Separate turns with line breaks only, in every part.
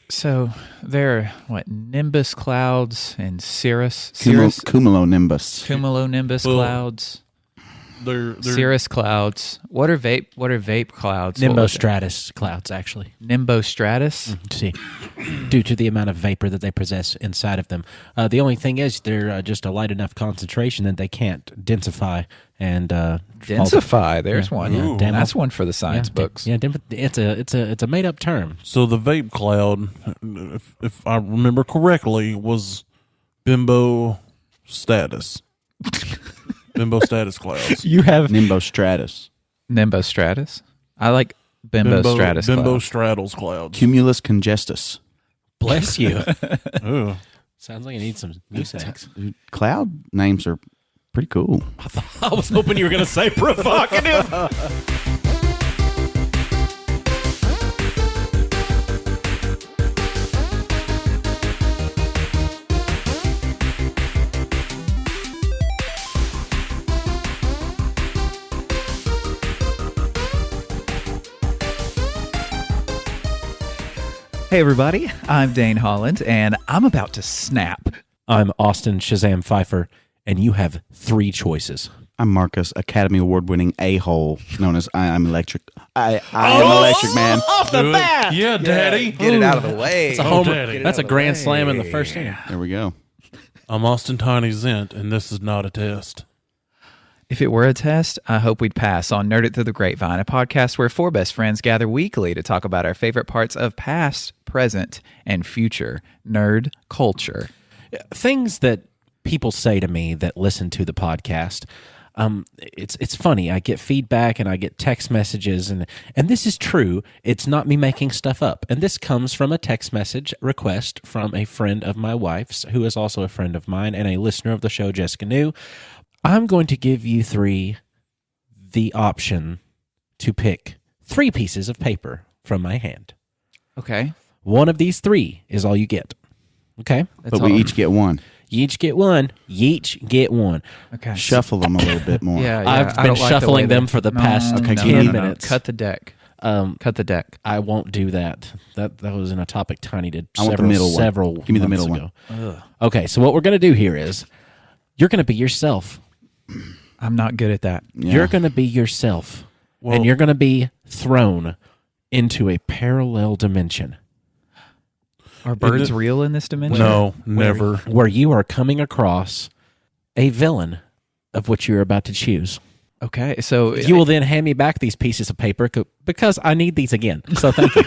So there are, nimbus clouds and
Cumulonimbus.
cumulonimbus clouds,
They're
cirrus clouds. What are vape clouds?
Nimbostratus clouds, actually.
Nimbostratus?
See, due to the amount of vapor that they possess inside of them. The only thing is they're just a light enough concentration that they can't densify and
Densify. There's one.
Ooh.
That's one for the science books.
Yeah, it's a made up term.
So the vape cloud, if I remember correctly, was bimbo status. Bimbo status clouds.
You have
Nimbostratus.
Nimbostratus. I like bimbostratus.
Bimbo
cloud.
straddles clouds.
Cumulus congestus.
bless you.
Ooh.
Sounds like you need some Mucinex.
Dude, cloud names are pretty cool.
I was hoping you were going to say provocative.
Hey, everybody. I'm Dane Holland, and I'm about to snap.
I'm Austin Shazam Pfeiffer, and you have three choices.
I'm Marcus, Academy Award-winning a-hole, known as I'm Electric. I am Electric Man.
Off the bat!
Yeah, Daddy.
Get it out of the way.
It's a homer.
Daddy.
That's a grand slam in the first inning.
There we go.
I'm Austin Tiny Zent, and this is not a test.
If it were a test, I hope we'd pass on Nerd It Through the Grapevine, a podcast where four best friends gather weekly to talk about our favorite parts of past, present, and future nerd culture.
Things that people say to me that listen to the podcast. It's funny. I get feedback and I get text messages, and this is true. It's not me making stuff up. And this comes from a text message request from a friend of my wife's, who is also a friend of mine and a listener of the show, Jessica New. I'm going to give you three the option to pick three pieces of paper from my hand.
Okay.
One of these three is all you get. Okay?
But we each get one.
You each get one. You each get one.
Okay.
Shuffle them a little bit more.
Yeah,
I've
I
been
don't like the
shuffling
way
them
that-
for the
No,
past
Okay,
10
no.
minutes.
Cut the deck. Cut the deck.
I won't do that. That was in a topic Tiny did
I want the middle one.
several
Give me the
months
middle
ago. Okay, so what we're going to do here is you're going to be yourself.
I'm not good at that.
Yeah.
You're going to be yourself.
Well-
and you're going to be thrown into a parallel dimension
Are birds real in this dimension?
No, never.
where you are coming across a villain of which you're about to choose.
Okay, so
You will then hand me back these pieces of paper because I need these again. So thank you.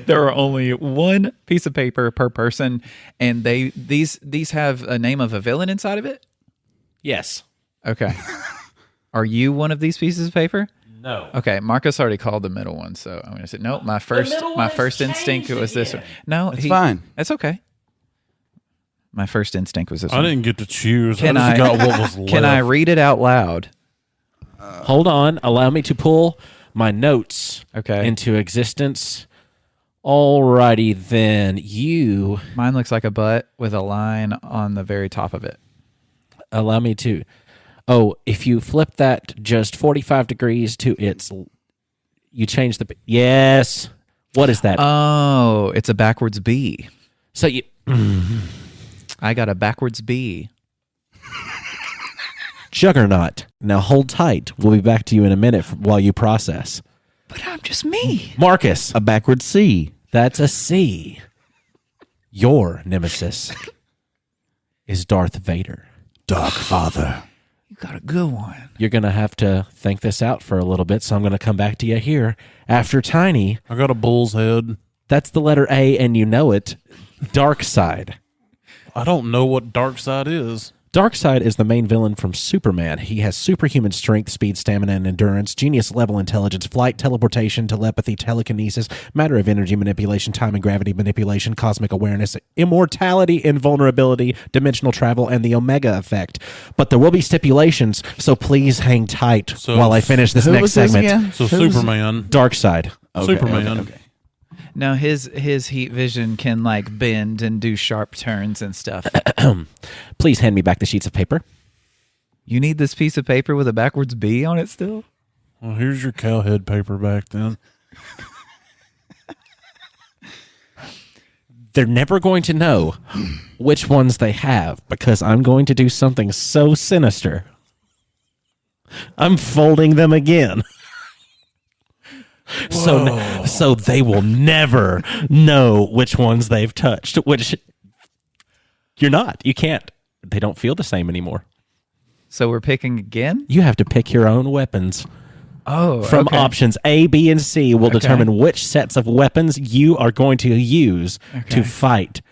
there are only one piece of paper per person, and these have a name of a villain inside of it?
Yes.
Okay. Are you one of these pieces of paper?
No.
Okay, Marcus already called the middle one, so I'm gonna say no. My first instinct was this one. No,
It's fine.
That's okay. My first instinct was this
I
one.
didn't get to choose.
Can
I
I-
just got what was left.
Can I read it out loud?
Hold on. Allow me to pull my notes
Okay.
into existence. Alrighty then. You
Mine looks like a butt with a line on the very top of it.
allow me to. Oh, if you flip that just 45 degrees to its, you change the. Yes. What is that?
Oh, it's a backwards B.
So you.
I got a backwards B.
Juggernaut. Now hold tight. We'll be back to you in a minute while you process.
But I'm just me.
Marcus.
A backward C.
That's a C. Your nemesis is Darth Vader.
Dark Father.
You got a good one.
You're going to have to think this out for a little bit, so I'm going to come back to you here. After Tiny,
I got a bull's head.
that's the letter A, and you know it. Dark Side.
I don't know what dark side is.
Darkseid is the main villain from Superman. He has superhuman strength, speed, stamina, and endurance, genius-level intelligence, flight, teleportation, telepathy, telekinesis, matter of energy manipulation, time and gravity manipulation, cosmic awareness, immortality, invulnerability, dimensional travel, and the Omega effect. But there will be stipulations, so please hang tight
So-
while I finish this
Who
next
was this
segment.
again?
So
Who was-
Superman.
Darkseid.
Okay,
Superman.
okay.
Now his heat vision can like bend and do sharp turns and stuff.
Please hand me back the sheets of paper.
You need this piece of paper with a backwards B on it still?
Well, here's your cowhead paper back then.
They're never going to know which ones they have because I'm going to do something so sinister. I'm folding them again. So they will never know which ones they've touched, which you're not. You can't. They don't feel the same anymore.
So we're picking again?
You have to pick your own weapons.
Oh,
From
okay.
options A, B, and C will determine which sets of weapons you are going to use to fight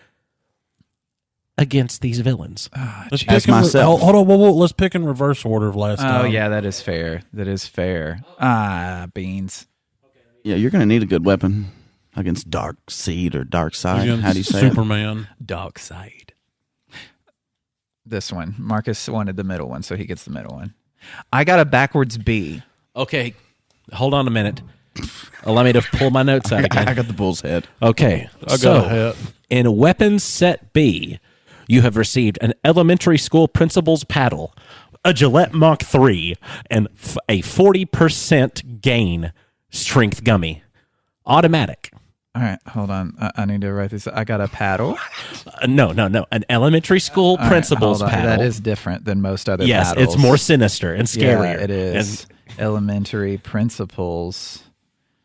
against these villains.
Let's
As
pick in
myself.
hold on, whoa. Let's pick in reverse order of last
Oh,
time.
yeah, that is fair. Beans.
Yeah, you're going to need a good weapon against Dark Seed or Dark Side.
Against
How do you say
Superman.
Dark side. This one. Marcus wanted the middle one, so he gets the middle one. I got a backwards B.
Okay, hold on a minute. Allow me to pull my notes out
it?
again.
I got the bull's head.
Okay,
I got a hat.
in weapons set B, you have received an elementary school principal's paddle, a Gillette Mach 3, and a 40% gain strength gummy. Automatic.
All right, hold on. I need to write this. I got a paddle.
No. An elementary school
All right,
principal's
hold on.
paddle.
That is different than most other
yes,
paddles.
it's more sinister and scarier.
Yeah, it is. Elementary principal's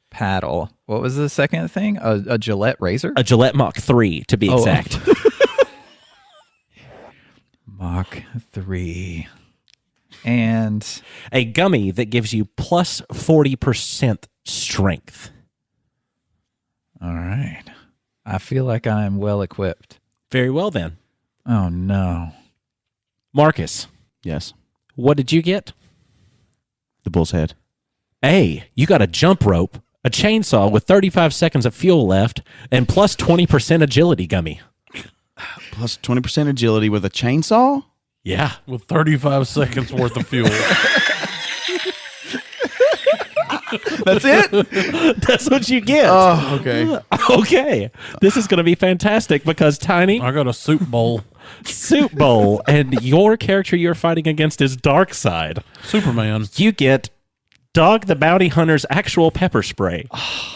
paddle. What was the second thing? A Gillette razor?
A Gillette Mach 3, to be exact.
Mach 3. And
A gummy that gives you plus 40% strength.
all right. I feel like I am well equipped.
Very well, then.
Oh, no.
Marcus,
Yes,
what did you get?
the bull's head.
A, you got a jump rope, a chainsaw with 35 seconds of fuel left, and plus 20% agility gummy.
Plus 20% agility with a chainsaw?
Yeah.
With 35 seconds worth of fuel.
That's it?
That's what you get.
Oh, okay.
Okay. This is going to be fantastic because Tiny,
I got a soup bowl.
Soup Bowl, and your character you're fighting against is Darkseid.
Superman.
You get Dog the Bounty Hunter's actual pepper spray.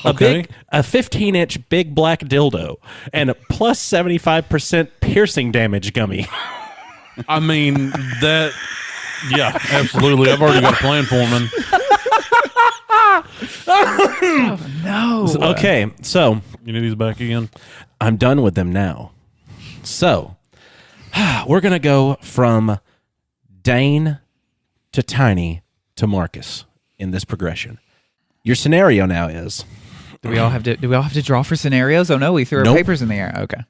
Okay.
A 15-inch big black dildo, and a plus 75% piercing damage gummy.
I mean, that... Yeah, absolutely. I've already got a plan for him.
No.
Okay, so
You need these back again?
I'm done with them now. So, we're going to go from Dane to Tiny to Marcus in this progression. Your scenario now is...
Do we all have to draw for scenarios? Oh no, we threw our
Nope.
papers in the air. Okay.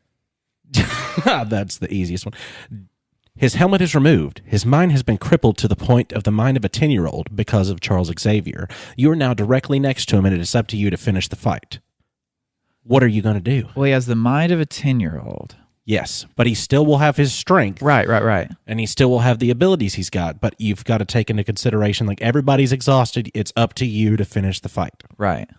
That's the easiest one. His helmet is removed. His mind has been crippled to the point of the mind of a 10-year-old because of Charles Xavier. You are now directly next to him, and it is up to you to finish the fight. What are you going to do?
Well, he has the mind of a 10-year-old.
Yes, but he still will have his strength.
Right.
And he still will have the abilities he's got, but you've got to take into consideration, like, everybody's exhausted. It's up to you to finish the fight.
Right.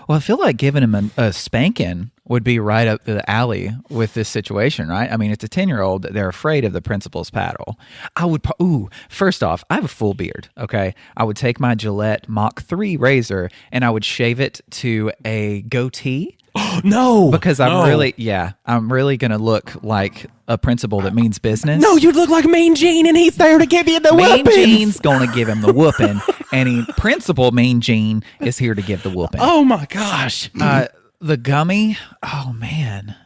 Well, I feel like giving him a spanking would be right up the alley with this situation, right? I mean, it's a 10-year-old. They're afraid of the principal's paddle. I would, first off, I have a full beard, okay? I would take my Gillette Mach 3 razor and I would shave it to a goatee.
No!
Because I'm really going to look like a principal that means business.
No, you look like Mean Gene, and he's there to give you the
Mean
weapons.
Gene's going to give him the whooping, and Principal Mean Gene is here to give the whooping.
Oh, my gosh.
The gummy, oh man,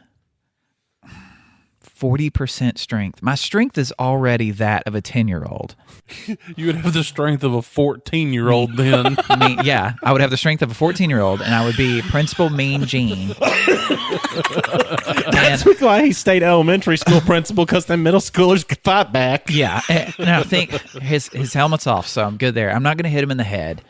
40% strength. My strength is already that of a 10-year-old.
You would have the strength of a 14-year-old then.
Yeah, I would have the strength of a 14-year-old, and I would be Principal Mean Gene.
That's why he stayed elementary school principal, because the middle schoolers could fight back.
Yeah, and I think his helmet's off, so I'm good there. I'm not going to hit him in the head.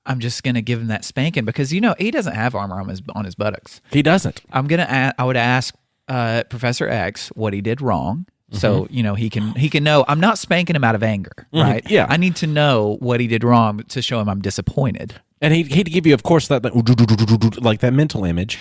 I'm just going to give him that spanking because, he doesn't have armor on his buttocks.
He doesn't.
I would ask Professor X what he did wrong. So, he can know I'm not spanking him out of anger, right?
Yeah.
I need to know what he did wrong to show him I'm disappointed.
And he'd give you, of course, that like that mental image.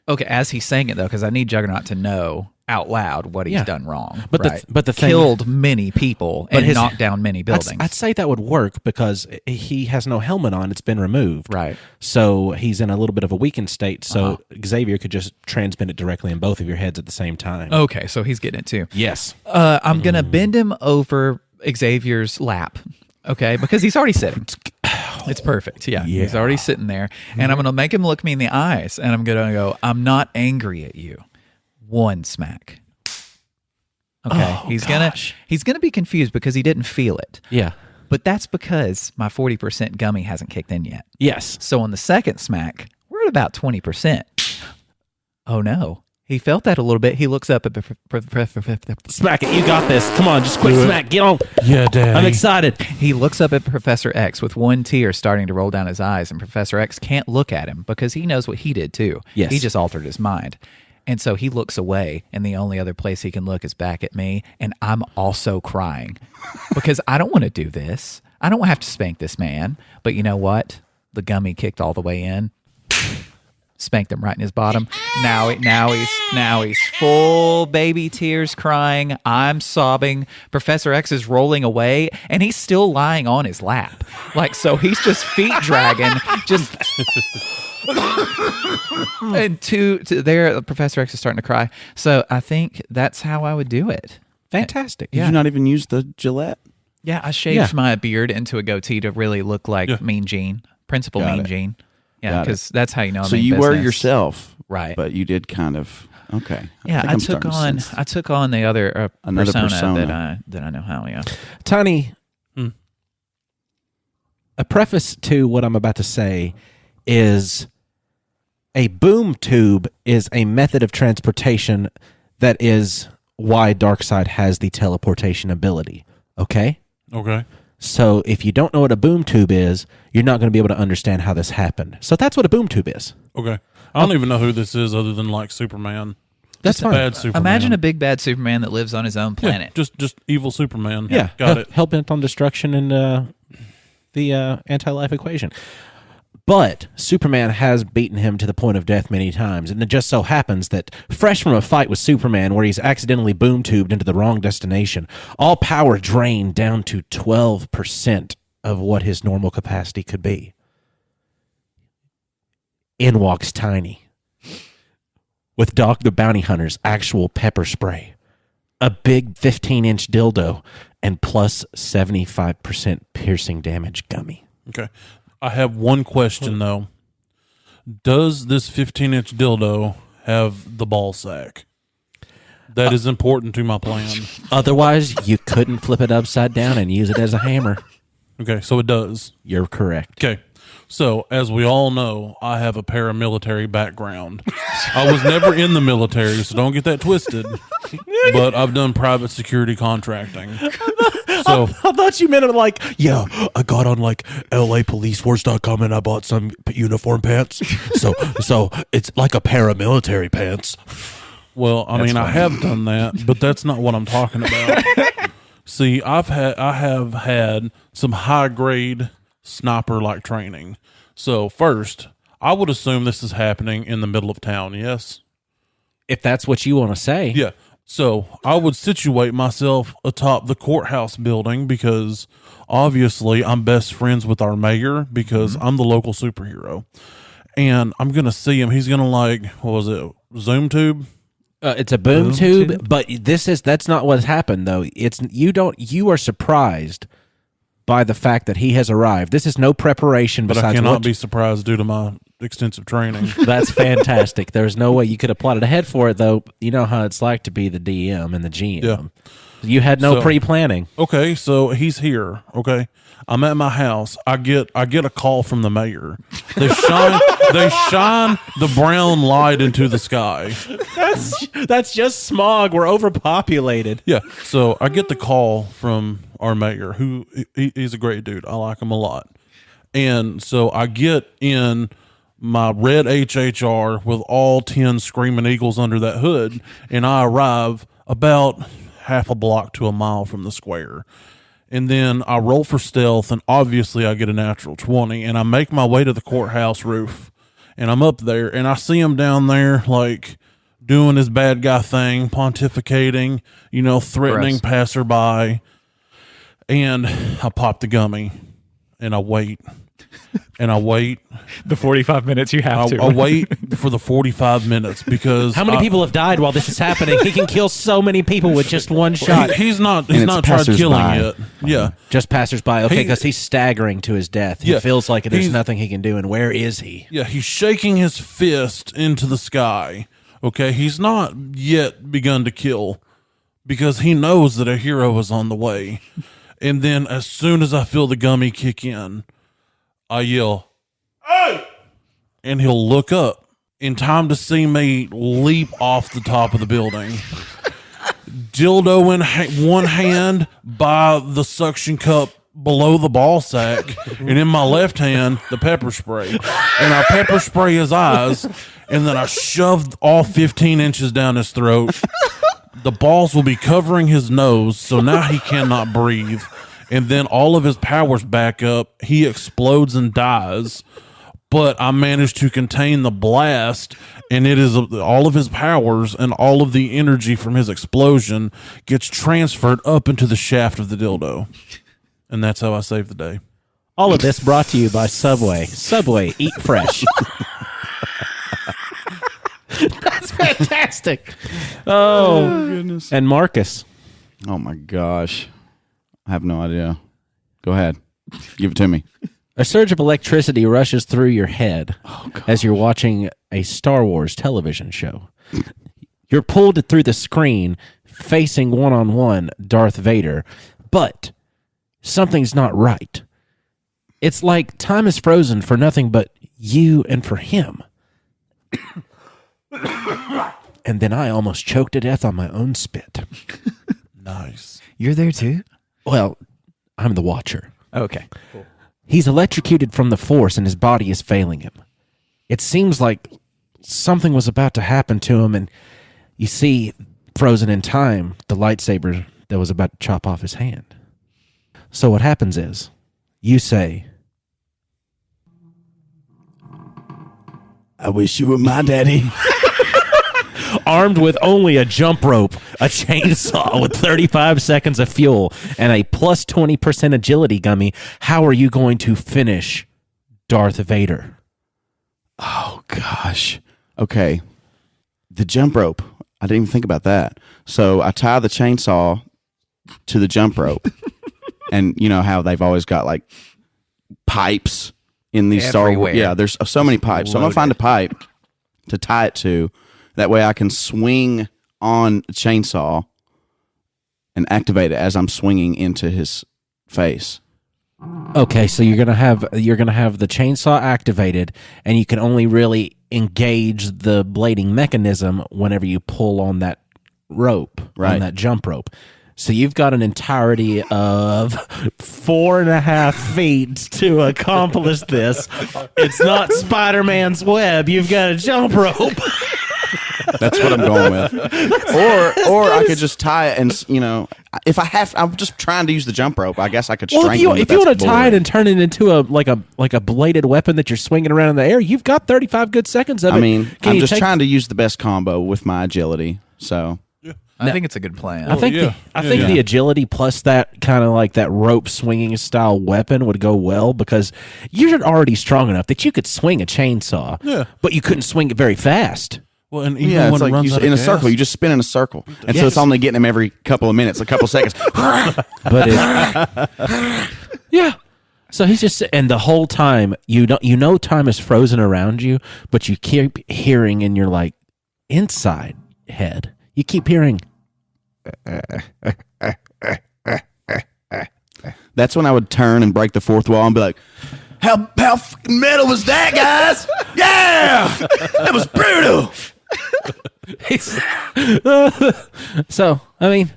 Okay, as he's saying it, though, because I need Juggernaut to know out loud what he's done wrong.
But
right?
the thing,
killed many people and knocked down many buildings.
I'd say that would work because he has no helmet on. It's been removed.
Right.
So he's in a little bit of a weakened state. So Xavier could just transmit it directly in both of your heads at the same time.
Okay, so he's getting it too.
Yes.
I'm going to bend him over Xavier's lap, okay, because he's already sitting. It's perfect. Yeah, he's already sitting there. And I'm going to make him look me in the eyes. And I'm going to go, I'm not angry at you. One smack. Okay, he's gonna be confused because he didn't feel it.
Yeah.
But that's because my 40% gummy hasn't kicked in yet.
Yes.
So on the second smack, we're at about 20%. Oh no. He felt that a little bit. He looks up at
Smack it. You got this. Come on, just quick smack. Get on.
Yeah, Daddy.
I'm excited.
He looks up at Professor X with one tear starting to roll down his eyes, and Professor X can't look at him because he knows what he did too.
Yes.
He just altered his mind. And so he looks away, and the only other place he can look is back at me, and I'm also crying because I don't want to do this. I don't have to spank this man. But you know what? The gummy kicked all the way in, spanked him right in his bottom. Now he's full baby tears, crying. I'm sobbing. Professor X is rolling away, and he's still lying on his lap. Like, so he's just feet dragging, just... and there, Professor X is starting to cry. So I think that's how I would do it.
Fantastic.
Did you not even use the Gillette?
Yeah, I shaved my beard into a goatee to really look like Mean Gene, Principal
Got
Mean
it.
Gene. Yeah,
Got it.
because that's how you know.
So
I'm in
you were
business.
yourself,
Right?
But you did kind of okay.
Yeah,
think
I
I'm
took
starting to sense.
on. I took on the other
Another
persona that I know how. Yeah.
Tiny, a preface to what I'm about to say is a boom tube is a method of transportation that is why Darkseid has the teleportation ability. Okay?
Okay.
So if you don't know what a boom tube is, you're not going to be able to understand how this happened. So that's what a boom tube is.
Okay. I don't even know who this is other than like Superman.
That's fine.
Bad Superman.
Imagine a big bad Superman that lives on his own planet.
Yeah, just evil Superman.
Yeah,
Got it.
Hell bent on destruction and the anti-life equation. But Superman has beaten him to the point of death many times, and it just so happens that fresh from a fight with Superman where he's accidentally boom tubed into the wrong destination, all power drained down to 12% of what his normal capacity could be. In walks Tiny with Dog the Bounty Hunter's actual pepper spray, a big 15-inch dildo, and plus 75% piercing damage gummy.
Okay. I have one question though. Does this 15-inch dildo have the ball sack? That is important to my plan.
Otherwise, you couldn't flip it upside down and use it as a hammer.
Okay, so it does.
You're correct.
Okay. So, as we all know, I have a paramilitary background. I was never in the military, so don't get that twisted. But I've done private security contracting. So
I thought you meant it like, yeah, I got on like LAPoliceForce.com and I bought some uniform pants. So it's like a paramilitary pants.
well, I mean, I have done that, but that's not what I'm talking about. See, I have had some high grade sniper like training. So first, I would assume this is happening in the middle of town. Yes.
If that's what you want to say.
Yeah. So I would situate myself atop the courthouse building because obviously I'm best friends with our mayor because I'm the local superhero. And I'm going to see him. He's going to like, what was it? Zoom tube?
It's a boom tube, but that's not what's happened though. You are surprised by the fact that he has arrived. This is no preparation
But
besides
I cannot be surprised due to my extensive training.
That's fantastic. There's no way you could have plotted ahead for it, though. You know how it's like to be the DM and the GM.
Yeah.
You had no
So-
pre-planning.
Okay, so he's here. Okay, I'm at my house. I get a call from the mayor. They shine the brown light into the sky.
That's just smog. We're overpopulated.
Yeah, so I get the call from our mayor, who he's a great dude. I like him a lot. And so I get in my red HHR with all 10 screaming eagles under that hood, and I arrive about half a block to a mile from the square. And then I roll for stealth, and obviously I get a natural 20, and I make my way to the courthouse roof. And I'm up there, and I see him down there, like, doing his bad guy thing, pontificating, threatening
Gross.
passerby. And I pop the gummy, and I wait, and I wait.
The 45 minutes you have
I wait for the 45 minutes because
How many people have died while this is happening? He can kill so many people with just one shot.
He's not
it's
tried killing
passersby.
yet. Yeah.
Just passersby. Okay, because he's staggering to his death. He
Yeah,
feels like there's
he's-
nothing he can do. And where is he?
Yeah, he's shaking his fist into the sky. Okay, he's not yet begun to kill because he knows that a hero is on the way. And then as soon as I feel the gummy kick in, I yell, "Hey!" And he'll look up in time to see me leap off the top of the building. Dildo in one hand by the suction cup below the ball sack, and in my left hand, the pepper spray. And I pepper spray his eyes, and then I shoved all 15 inches down his throat. The balls will be covering his nose, so now he cannot breathe. And then all of his powers back up. He explodes and dies. But I managed to contain the blast, and it is all of his powers and all of the energy from his explosion gets transferred up into the shaft of the dildo. And that's how I saved the day.
All of this brought to you by Subway. Subway, eat fresh. That's fantastic. Oh,
Goodness.
and Marcus.
Oh my gosh. I have no idea. Go ahead. Give it to me.
A surge of electricity rushes through your head as you're watching a Star Wars television show. You're pulled through the screen, facing one-on-one Darth Vader, but something's not right. It's like time is frozen for nothing but you and for him. And then I almost choked to death on my own spit.
Nice.
You're there too?
Well, I'm the watcher.
Okay.
He's electrocuted from the Force and his body is failing him. It seems like something was about to happen to him, and you see, frozen in time, the lightsaber that was about to chop off his hand. So what happens is, you say,
I wish you were my daddy.
armed with only a jump rope, a chainsaw with 35 seconds of fuel, and a plus 20% agility gummy, how are you going to finish Darth Vader?
Oh, gosh. Okay. The jump rope. I didn't even think about that. So I tie the chainsaw to the jump rope. And you know how they've always got like pipes in these Star
Everywhere.
Wars. Yeah, there's so many pipes. So I'm going to find a pipe to tie it to. That way I can swing on a chainsaw and activate it as I'm swinging into his face.
Okay, so you're gonna have the chainsaw activated, and you can only really engage the blading mechanism whenever you pull on that rope, on
Right.
that jump rope. So you've got an entirety of 4.5 feet to accomplish this. It's not Spider-Man's web. You've got a jump rope.
That's what I'm going with. Or I could just tie it and, if I have, I'm just trying to use the jump rope. I guess I could
Well,
strengthen
if you want to tie it and turn it into a bladed weapon that you're swinging around in the air, you've got 35 good seconds of it.
I mean,
Can
I'm
you
just
take-
trying to use the best combo with my agility. So
I think it's a good plan.
I think
yeah.
the agility plus that kind of like that rope swinging style weapon would go well, because you're already strong enough that you could swing a chainsaw,
Yeah.
but you couldn't swing it very fast.
Well, and even
yeah,
when
it's
it
like
runs out
in
of
a circle.
gas-
You just spin in a circle, and so
Yes.
it's only getting him every couple of minutes, a couple of seconds.
But yeah. So he's just, and the whole time you know time is frozen around you, but you keep hearing in your like inside head, you keep hearing.
That's when I would turn and break the fourth wall and be like, "How fucking metal was that, guys? Yeah, that was brutal."
So I mean,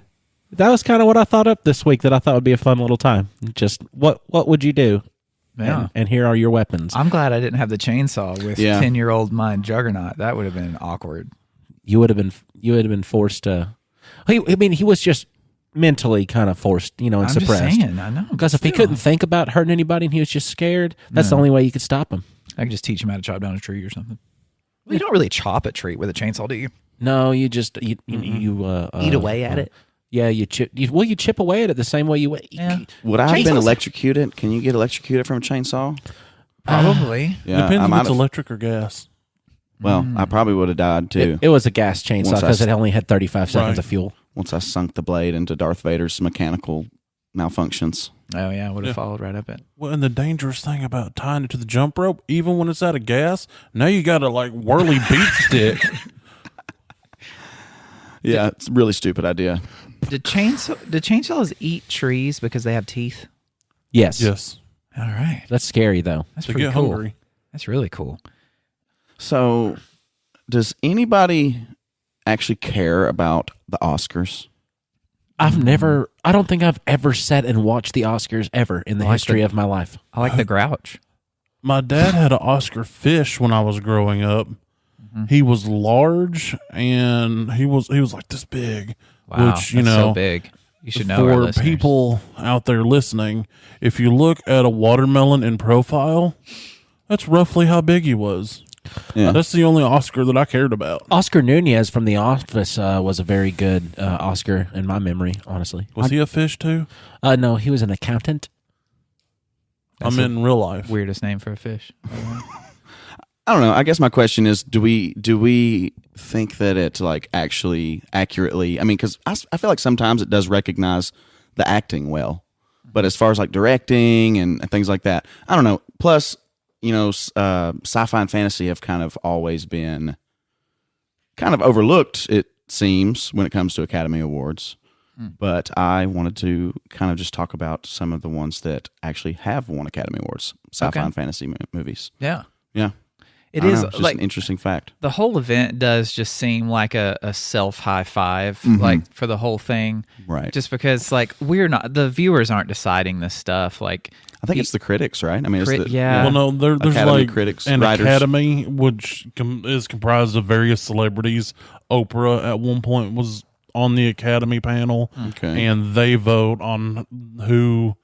that was kind of what I thought up this week. That I thought would be a fun little time. Just what would you do?
Yeah.
And here are your weapons.
I'm glad I didn't have the chainsaw with
Yeah.
10-year-old mind Juggernaut. That would have been awkward.
You would have been forced to. I mean, he was just mentally kind of forced, and
I'm
suppressed.
just saying, I know.
Because if he
Still.
couldn't think about hurting anybody and he was just scared, that's the only way you could stop him.
I could just teach him how to chop down a tree or something. Well, you don't really chop a tree with a chainsaw, do you?
No, you just you
Eat away at it.
Yeah, you chip away at it the same way you.
Yeah.
Would I have been electrocuted? Can you get electrocuted from a chainsaw?
Probably.
Yeah,
Depends
I
if
might
it's
have.
electric or gas.
Well, I probably would have died too.
It was a gas chainsaw
Once I
because it only had 35 seconds
Right.
of fuel.
Once I sunk the blade into Darth Vader's mechanical malfunctions.
Oh yeah, I would have followed right up it.
Well, and the dangerous thing about tying it to the jump rope, even when it's out of gas, now you got a like whirly beat stick.
Yeah, it's a really stupid idea.
Do chainsaws eat trees because they have teeth?
Yes.
Yes,
All right,
That's scary though.
that's
to
pretty
get
cool.
hungry.
That's really cool.
So, does anybody actually care about the Oscars?
I don't think I've ever sat and watched the Oscars ever in the history of my life.
I like the Grouch.
My dad had an Oscar fish when I was growing up. He was large and he was like this big.
Wow,
which you
that's
know,
so big. You should know our
for
listeners.
people out there listening, if you look at a watermelon in profile, that's roughly how big he was.
Yeah.
That's the only Oscar that I cared about.
Oscar Nunez from The Office was a very good Oscar in my memory, honestly.
Was he a fish too?
No, he was an accountant.
That's
I'm in real life.
Weirdest name for a fish.
I don't know. I guess my question is, do we think that it's like actually accurately? I mean, because I feel like sometimes it does recognize the acting well, but as far as like directing and things like that, I don't know. Plus, you know, sci-fi and fantasy have kind of always been kind of overlooked, it seems, when it comes to Academy Awards. But I wanted to kind of just talk about some of the ones that actually have won Academy Awards, sci-fi
Okay.
and fantasy movies.
Yeah,
Yeah.
it
I don't
is
know, it's just
like
an interesting fact.
the whole event does just seem like a self high five,
Mm-hmm.
like for the whole thing.
Right.
Just because like the viewers aren't deciding this stuff. Like
I think it's the critics, right? I mean, it's
yeah.
Well, no, there's
Academy
like
critics,
an
writers.
academy which is comprised of various celebrities. Oprah at one point was on the Academy panel,
Okay.
and they vote on who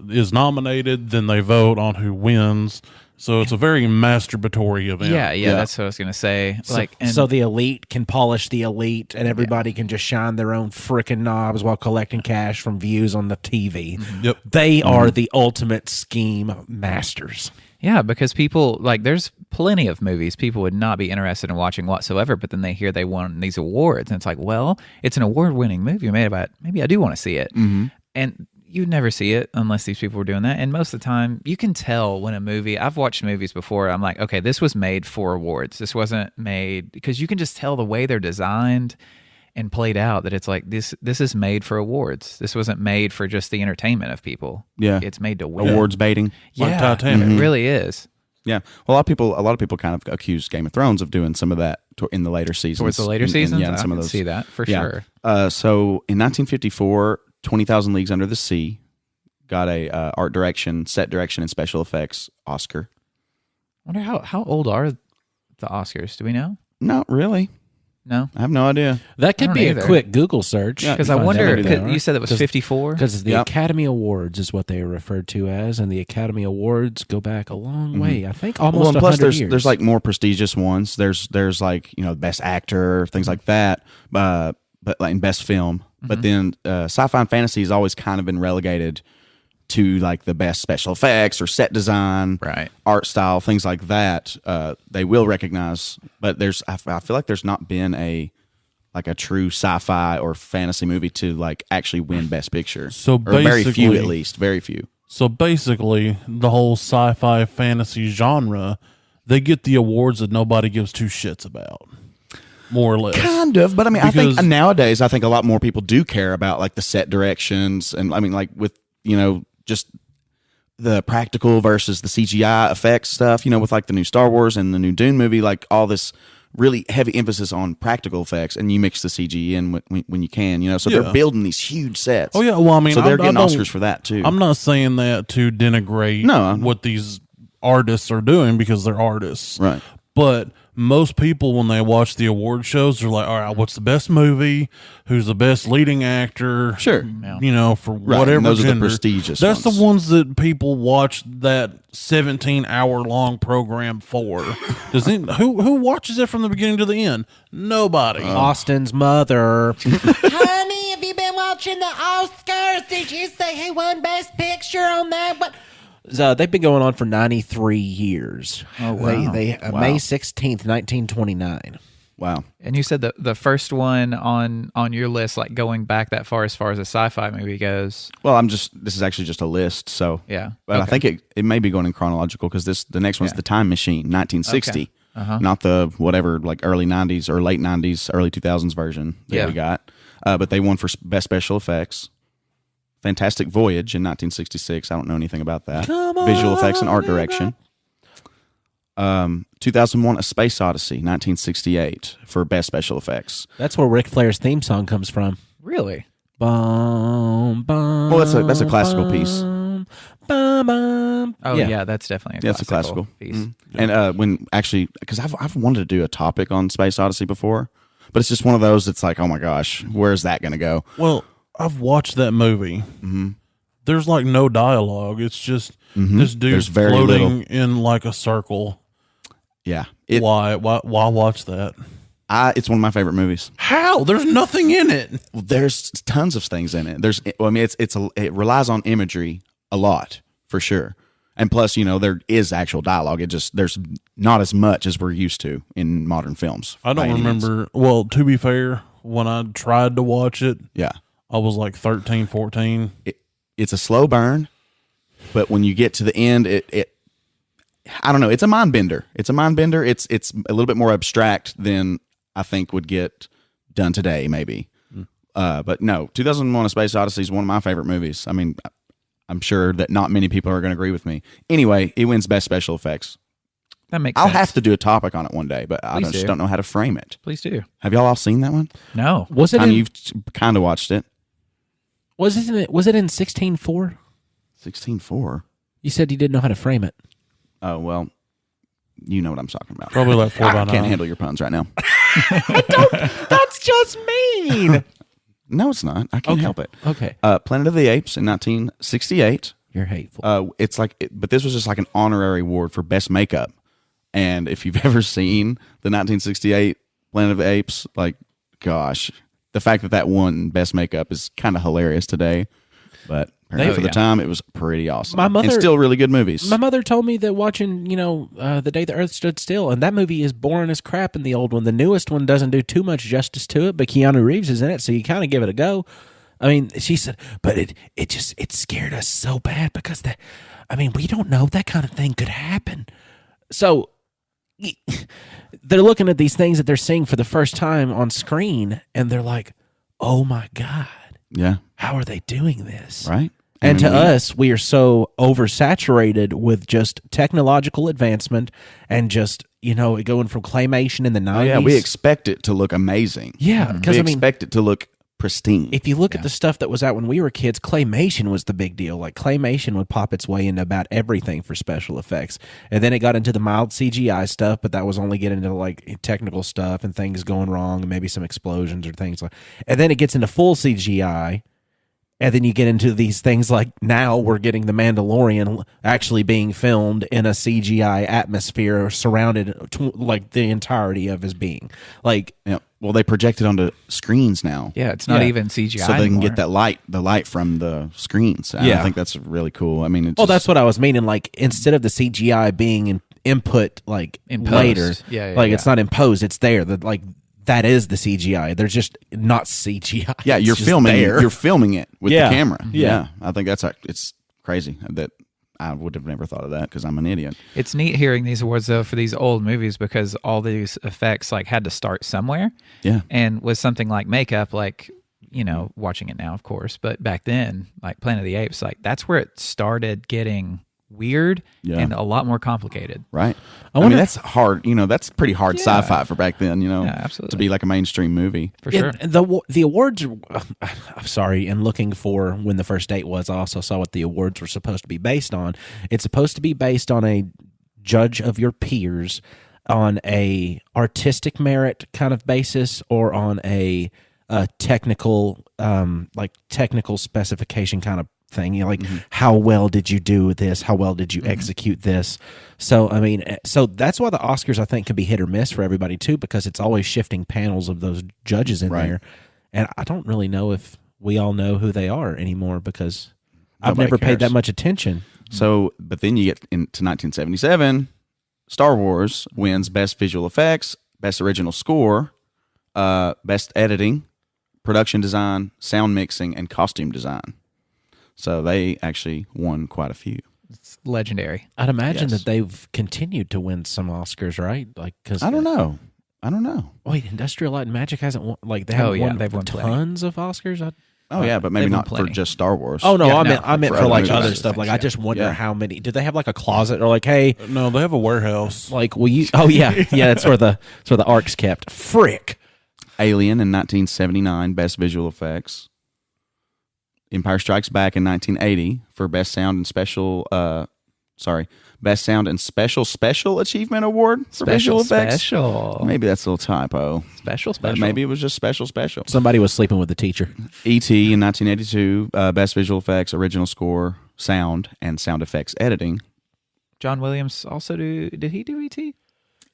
is nominated. Then they vote on who wins. So it's a very masturbatory event.
yeah,
Yeah.
that's what I was gonna say.
So the elite can polish the elite, and everybody can just shine their own frickin' knobs while collecting cash from views on the TV.
Yep.
They are the ultimate scheme masters.
yeah, because people like there's plenty of movies people would not be interested in watching whatsoever, but then they hear they won these awards, and it's like, well, it's an award-winning movie made about. Maybe I do want to see it, and you'd never see it unless these people were doing that. And most of the time, you can tell when a movie. I've watched movies before. I'm like, okay, this was made for awards. This wasn't made because you can just tell the way they're designed and played out that it's like this is made for awards. This wasn't made for just the entertainment of people.
Yeah.
It's made to win.
awards baiting.
Yeah,
Like Titanic.
It really is.
Yeah. Well, a lot of people kind of accuse Game of Thrones of doing some of that in the later seasons.
Towards the later
And-
seasons,
yeah, and
I
some of
can
those.
see that for
Yeah.
sure.
So in 1954, 20,000 Leagues Under the Sea got a art direction, set direction, and special effects Oscar.
I wonder how old are the Oscars? Do we know?
Not really.
No,
I have no idea.
That
I
could
don't
be
either.
a quick Google search.
Yeah,
because
you
I
find
wonder.
out who they
You said that was 54.
Because the
Yep.
Academy Awards is what they are referred to as, and the Academy Awards go back a long way. I think almost
Well, and plus
100 years.
there's like more prestigious ones. There's like, you know, best actor, things like that. But like in best film. But then sci-fi and fantasy has always kind of been relegated to like the best special effects or set design,
Right.
art style, things like that. They will recognize, but I feel like there's not been a true sci-fi or fantasy movie to like actually win best picture.
So
or very few
basically-
at least, very few.
So basically, the whole sci-fi fantasy genre, they get the awards that nobody gives two shits about, more or less.
Kind of, but I mean, I think
Because-
nowadays, I think a lot more people do care about like the set directions, and I mean, like with, you know, just the practical versus the CGI effects stuff. You know, with like the new Star Wars and the new Dune movie, like all this really heavy emphasis on practical effects, and you mix the CG in when you can. You know, so
Yeah.
they're building these huge sets.
Oh yeah, well I mean,
so they're
I
getting
don't-
Oscars for that too.
I'm not saying that to denigrate
No, I'm not.
what these artists are doing because they're artists.
Right.
But most people, when they watch the award shows, they're like, all right, what's the best movie? Who's the best leading actor?
Sure.
You know, for
Right,
whatever
and those are the
gender.
prestigious
That's
ones.
the ones that people watch that 17-hour-long program for. Who watches it from the beginning to the end? Nobody.
Austin's mother.
Honey, have you been watching the Oscars? Did you say who won Best Picture on that? What?
They've been going on for 93 years.
Oh, wow.
May 16th, 1929.
Wow.
And you said the first one on your list, like going back that far as a sci-fi movie goes.
Well, this is actually just a list, so.
Yeah.
But I
Okay.
think it may be going in chronological because the next one's The Time Machine, 1960.
Okay.
Not the whatever, like early 90s or late 90s, early 2000s version that we got. But they won for best special effects. Fantastic Voyage in 1966. I don't know anything about that. Visual effects and art direction. 2001 A Space Odyssey, 1968 for best special effects.
That's where Ric Flair's theme song comes from.
Really?
Bum, bum,
Well, that's a classical piece.
bum, bum, bum.
Oh yeah, that's definitely
Yeah, it's a classical
piece.
And when actually, because I've wanted to do a topic on Space Odyssey before, but it's just one of those that's like, oh my gosh, where's that going to go?
Well, I've watched that movie. Mm-hmm. There's like no dialogue. It's just this dude
There's very
floating
little.
in like a circle.
Yeah,
Why watch that?
it's one of my favorite movies.
How? There's nothing in it.
Well, there's tons of things in it. It relies on imagery a lot for sure, and plus, there is actual dialogue. There's not as much as we're used to in modern films.
I
by
don't
any means.
remember. Well, to be fair, when I tried to watch it,
Yeah,
I was like 13, 14.
it's a slow burn, but when you get to the end, I don't know. It's a mind bender. It's a a little bit more abstract than I think would get done today, maybe. But no, 2001: A Space Odyssey is one of my favorite movies. I mean, I'm sure that not many people are going to agree with me. Anyway, it wins best special effects.
That makes
I'll
sense.
have to do a topic on it one day, but I
Please
just
do.
don't know how to frame it.
Please do.
Have y'all all seen that one?
No.
Was it
I mean,
in,
you've kind of watched it.
was it in 16:4?
16:4.
You said you didn't know how to frame it.
Oh well, you know what I'm talking about.
Probably like 4 by
I
9.
can't handle your puns right now.
That's just mean.
No, it's not. I can't help it.
Okay.
Planet of the Apes in 1968.
You're hateful.
It's like, but this was just like an honorary award for best makeup. And if you've ever seen the 1968 Planet of the Apes, like, gosh, the fact that won best makeup is kind of hilarious today. But apparently for the time, it was pretty awesome.
My mother-
and still really good movies.
My mother told me that watching, The Day the Earth Stood Still, and that movie is boring as crap in the old one. The newest one doesn't do too much justice to it, but Keanu Reeves is in it, so you kind of give it a go. I mean, she said, but it scared us so bad because we don't know that kind of thing could happen. So they're looking at these things that they're seeing for the first time on screen, and they're like, oh my God,
Yeah.
how are they doing this?
Right.
And
I mean,
to us, we are so oversaturated with just technological advancement and just, going from claymation in the 90s.
Oh, yeah, we expect it to look amazing.
Yeah, because
We expect it to look pristine.
if you look at the stuff that was out when we were kids, claymation was the big deal. Like claymation would pop its way into about everything for special effects. And then it got into the mild CGI stuff, but that was only getting into like technical stuff and things going wrong and maybe some explosions or things like. And then it gets into full CGI. And then you get into these things like now we're getting The Mandalorian actually being filmed in a CGI atmosphere surrounded like the entirety of his being. Like,
Yeah. Well, they project it onto screens now.
Yeah, it's not
Yeah.
even CGI
So they can
anymore.
get the light from the screens. I
Yeah.
think that's really cool. I mean,
that's what I was meaning. Like, instead of the CGI being input like
Imposed.
later,
Yeah,
like it's not imposed, it's there. That is the CGI. They're just not CGI.
yeah,
It's
you're
just
filming.
there.
You're filming it with
Yeah.
the camera.
Yeah.
I think it's crazy that I would have never thought of that because I'm an idiot.
It's neat hearing these awards though for these old movies because all these effects like had to start somewhere.
Yeah.
And with something like makeup, like watching it now, of course, but back then, like Planet of the Apes, like that's where it started getting weird
Yeah.
and a lot more complicated.
Right. I
wonder-
mean, that's hard. That's pretty hard
Yeah.
sci-fi for back then.
absolutely.
To be like a mainstream movie.
For sure.
And the awards. I'm sorry. And looking for when the first date was, I also saw what the awards were supposed to be based on. It's supposed to be based on a judge of your peers. on a artistic merit kind of basis or on a technical technical specification kind of thing. Like how well did you do this? How well did you execute this? So I mean, so that's why the Oscars I think can be hit or miss for everybody too, because it's always shifting panels of those judges in there, and I don't really know if we all know who they are anymore because I've never paid that much attention.
So, but then you get into 1977, Star Wars wins Best Visual Effects, Best Original Score, Best Editing, Production Design, Sound Mixing, and Costume Design. So they actually won quite a few.
It's legendary.
I'd imagine that they've continued to win some Oscars, right? Like, because
I don't know.
Wait, Industrial Light and Magic hasn't won. Like, they haven't won. They've won tons of Oscars.
But maybe not for just Star Wars.
Oh no, I meant for like other
movies.
stuff. Like, I just wonder how many. Did they have like a closet or like, hey?
No, they have a warehouse.
Like, will you? Oh yeah, That's where the ark's kept. Frick.
Alien in 1979, Best Visual Effects. Empire Strikes Back in 1980 for Best Sound and Special. Best Sound and Special Achievement Award for Visual Effects.
Special.
Maybe that's a little typo.
Special.
Maybe it was just special.
Somebody was sleeping with the teacher.
E.T. in 1982, Best Visual Effects, Original Score, Sound, and Sound Effects Editing.
John Williams also did he do E.T.?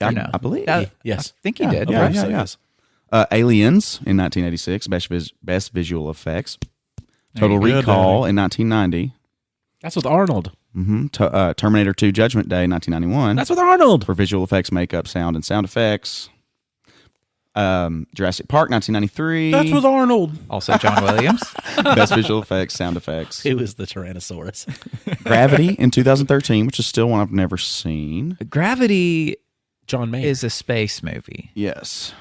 I believe.
Yes.
I think he did.
Yeah,
Okay.
yeah. Aliens in 1986, Best Visual Effects. Total Recall in 1990.
That's with Arnold.
Terminator 2 Judgment Day 1991.
That's with Arnold.
For visual effects, makeup, sound, and sound effects. Jurassic Park 1993.
That's with Arnold.
Also John Williams.
Best visual effects, sound effects.
It was the Tyrannosaurus.
Gravity in 2013, which is still one I've never seen.
Gravity
John Mayer.
is a space movie.
Yes.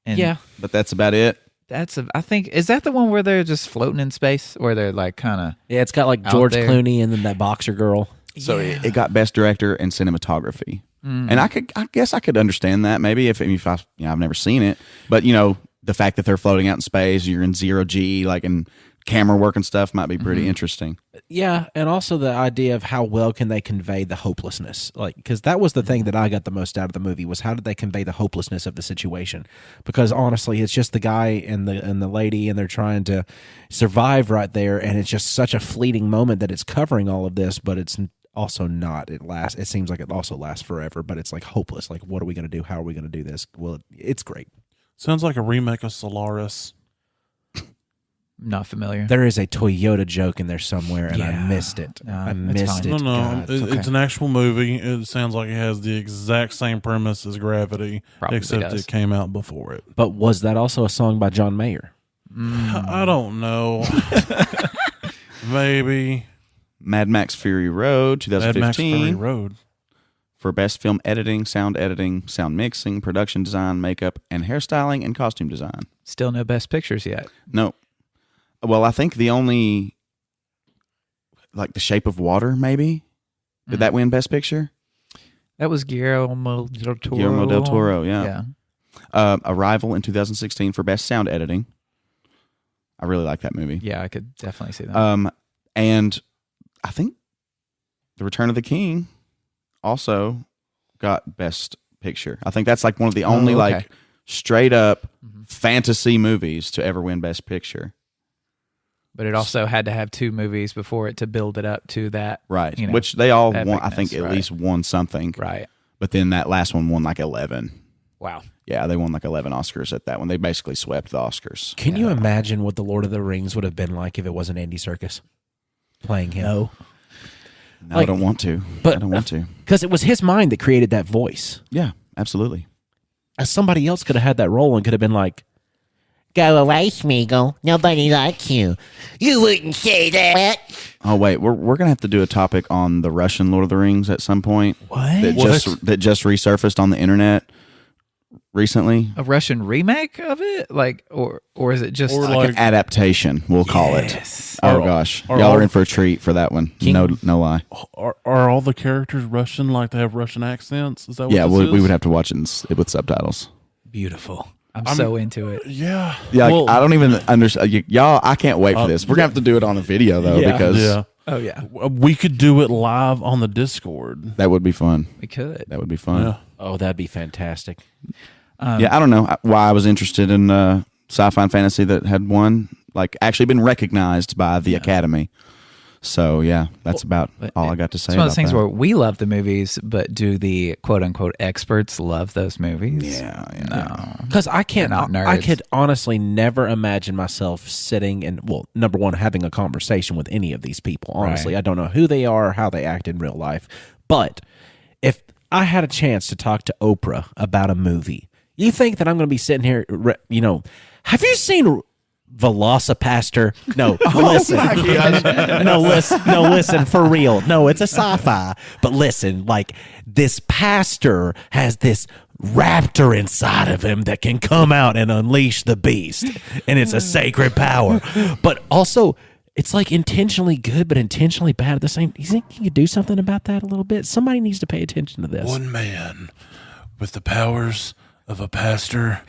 And
Yeah.
But that's about it.
I think, is that the one where they're just floating in space, or they're like kind of?
Yeah, it's got like
out
George
there.
Clooney and then that boxer girl.
So it got best director and cinematography. And I guess I could understand that maybe if I've never seen it, but the fact that they're floating out in space, you're in zero G, like in camera work and stuff might be pretty interesting.
Yeah, and also the idea of how well can they convey the hopelessness, like, because that was the thing that I got the most out of the movie was how did they convey the hopelessness of the situation? Because honestly, it's just the guy and the lady, and they're trying to survive right there, and it's just such a fleeting moment that it's covering all of this, but it's also not. It seems like it also lasts forever, but it's like hopeless. Like, what are we going to do? How are we going to do this? Well, it's great.
Sounds like a remake of Solaris.
Not familiar.
There is a Toyota joke in there somewhere, and I missed it. I missed
fine.
it.
No,
God,
it's an actual movie. It sounds like it has the exact same premise as Gravity,
Probably
except
does.
it came out before it.
But was that also a song by John Mayer?
I don't know. Maybe.
Mad Max Fury Road
Mad
2015
Max Fury Road.
for best film editing, sound mixing, production design, makeup, and hairstyling and costume design.
Still no best pictures yet.
No. Well, I think the only, like The Shape of Water, maybe? Did that win Best Picture?
That was Guillermo del Toro.
Guillermo del Toro, yeah.
Yeah.
Arrival in 2016 for best sound editing. I really like that movie.
Yeah, I could definitely see that.
And I think The Return of the King also got Best Picture. I think that's like one of the only like straight up fantasy movies to ever win Best Picture.
But it also had to have two movies before it to build it up to that.
Right.
You know,
which they all won, I think,
epicness,
at
right.
least won something.
Right.
But then that last one won like 11.
Wow.
Yeah, they won like 11 Oscars at that one. They basically swept the Oscars.
Can you imagine what the Lord of the Rings would have been like if it wasn't Andy Serkis playing him?
No,
Like,
I don't want to.
but-
I don't want to.
Because it was his mind that created that voice.
Yeah, absolutely.
As somebody else could have had that role and could have been like,
Go away, Smeagol. Nobody likes you. You wouldn't say that.
Oh wait, we're gonna have to do a topic on the Russian Lord of the Rings at some point.
What?
That just resurfaced on the internet recently.
A Russian remake of it? Like, or is it just
Like an adaptation, we'll call it. Oh gosh,
Or-
y'all are in for a treat for that one. No lie.
Are all the characters Russian? Like they have Russian accents? Is that what
Yeah,
this
we
is?
would have to watch it with subtitles.
beautiful? I'm so into it.
Yeah.
Yeah,
Well,
I don't even understand. Y'all, I can't wait for this. We're gonna have to do it on a video though,
Yeah.
because
yeah.
Oh yeah,
We could do it live on the Discord.
That would be fun.
we could.
That would be fun.
Yeah.
Oh, that'd be fantastic.
Yeah, I don't know why I was interested in Sci-Fi and Fantasy that had won, like actually been recognized by the Academy. So yeah, that's about all I got to say.
It's one of
about
those things
that.
where we love the movies, but do the quote unquote experts love those movies?
Yeah.
No.
Because I can't,
They're not
I
nerds.
could honestly never imagine myself sitting and, well, number one, having a conversation with any of these people. Honestly,
Right.
I don't know who they are or how they act in real life. But if I had a chance to talk to Oprah about a movie, you think that I'm going to be sitting here, have you seen Velocipaster? No, listen. Listen, for real. No, it's a sci-fi. But listen, like, this pastor has this raptor inside of him that can come out and unleash the beast, and it's a sacred power. But also, it's like intentionally good, but intentionally bad at the same. You think you could do something about that a little bit? Somebody needs to pay attention to this.
One man with the powers of a pastor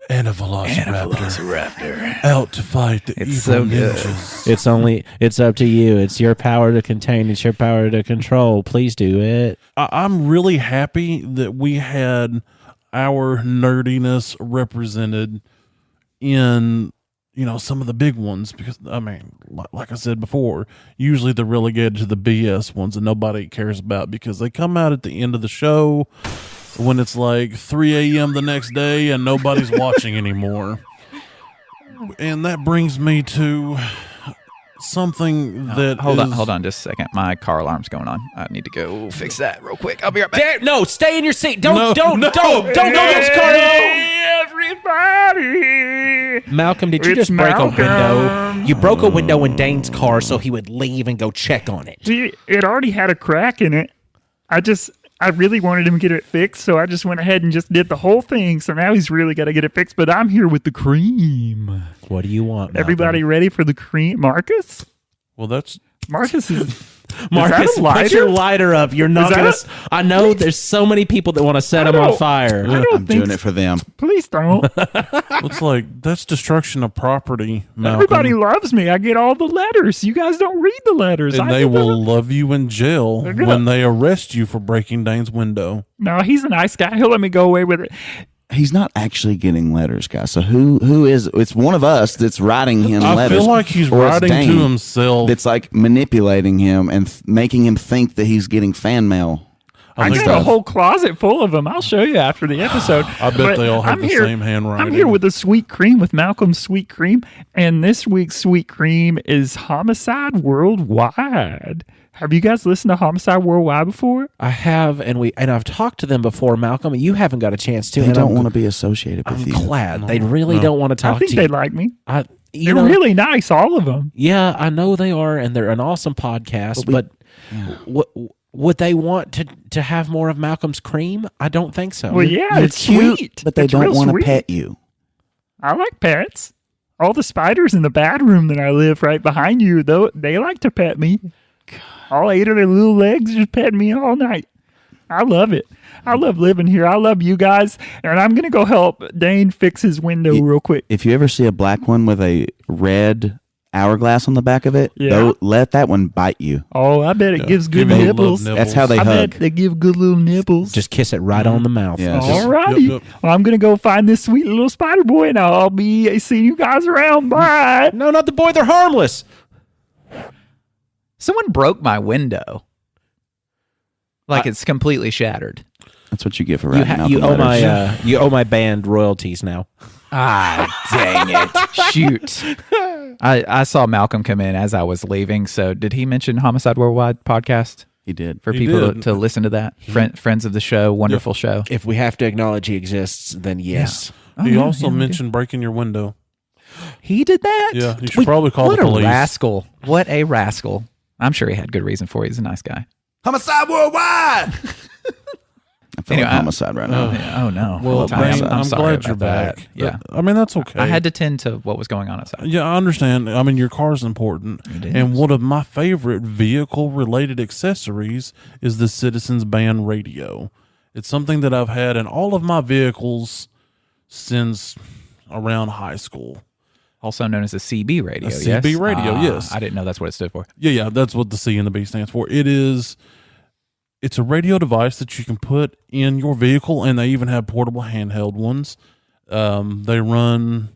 and a velociraptor, out to fight the evil
so good.
ninjas.
It's up to you. It's your power to contain. It's your power to control. Please do it.
I'm really happy that we had our nerdiness represented in, some of the big ones, because I mean, like I said before, usually they're relegated to the BS ones that nobody cares about because they come out at the end of the show when it's like 3 a.m. the next day and nobody's watching anymore. And that brings me to something that
Hold on just a second. My car alarm's going on. I need to go fix that real quick. I'll be right back.
No, stay in your seat. Don't
No,
go
no.
get your car.
Everybody.
Malcolm, did you
It's
just break
Malcolm.
a window? You broke a window in Dane's car so he would leave and go check on it.
See, it already had a crack in it. I really wanted him to get it fixed, so I just went ahead and just did the whole thing. So now he's really got to get it fixed, but I'm here with the cream.
What do you want, Malcolm?
Everybody ready for the cream? Marcus?
well, that's
Marcus is...
Marcus,
a lighter?
put your lighter up. You're not
that
going
a-
to... I know there's so many people that want to set him on
don't-
fire.
I don't
I'm
think
doing it for them.
Please don't.
looks like that's destruction of property, Malcolm.
Everybody loves me. I get all the letters. You guys don't read the letters.
And
I
they
get them.
will love you in jail
gonna-
when they arrest you for breaking Dane's window.
No, he's a nice guy. He'll let me go away with it.
He's not actually getting letters, guys. So who is? It's one of us that's writing him
I
letters.
feel like he's
or it's
writing
Dane
to himself.
That's like manipulating him and making him think that he's getting fan mail.
I
think
got a
so.
whole closet full of them. I'll show you after the episode.
I bet
But
they all have
I'm
the
here-
same handwriting.
I'm here with the sweet cream, with Malcolm's sweet cream, and this week's sweet cream is Homicide Worldwide. Have you guys listened to Homicide Worldwide before?
I have, and I've talked to them before, Malcolm. You haven't got a chance to.
They
and
don't
I'm
want to be associated with
I'm
you.
glad. They really don't want to talk
I think
to
they
you.
like me.
You
They're
know,
really nice, all of them.
yeah, I know they are, and they're an awesome podcast. But would they want to have more of Malcolm's cream? I don't think so.
Well, yeah,
You're
it's
cute,
sweet.
but they
It's
don't
real
want to
sweet.
pet you.
I like pets. All the spiders in the bathroom that I live right behind you, though, they like to pet me. All 8 of their little legs just pet me all night. I love it. I love living here. I love you guys. And I'm going to go help Dane fix his window real quick.
If you ever see a black one with a red hourglass on the back of it,
Yeah.
let that one bite you.
Oh, I bet it gives good
Give 'em
nibbles.
love
That's how they
I
hug.
bet they give good little nibbles.
Just kiss it right on the mouth.
Yeah.
All righty.
Yep, yep.
Well, I'm going to go find this sweet little spider boy, and I'll be seeing you guys around. Bye.
No, not the boy. They're harmless.
Someone broke my window. Like it's completely shattered.
That's what you get for
You,
writing Malcolm
you owe
letters.
my you owe my band royalties now.
Ah, dang it. Shoot. I saw Malcolm come in as I was leaving. So did he mention Homicide Worldwide podcast
He did.
for
He
people
did.
to listen to that? Friends of the show, wonderful show.
If we have to acknowledge he exists, then yes.
He also mentioned breaking your window.
He did that?
Yeah, you should probably call
what
the police.
a rascal. What a rascal. I'm sure he had good reason for it. He's a nice guy.
Homicide Worldwide! I feel
Anyway,
like homicide right now.
Oh, no.
Well,
I'm
Dane, I'm
sorry
glad you're
about that.
back.
Yeah.
I mean, that's okay.
I had to tend to what was going on outside.
Yeah, I understand. I mean, your car's important.
It
And
is.
one of my favorite vehicle-related accessories is the Citizens Band radio. It's something that I've had in all of my vehicles since around high school.
Also known as a CB radio.
A CB radio, yes.
I didn't know that's what it stood for.
Yeah, that's what the C and the B stands for. It's a radio device that you can put in your vehicle, and they even have portable handheld ones. They run,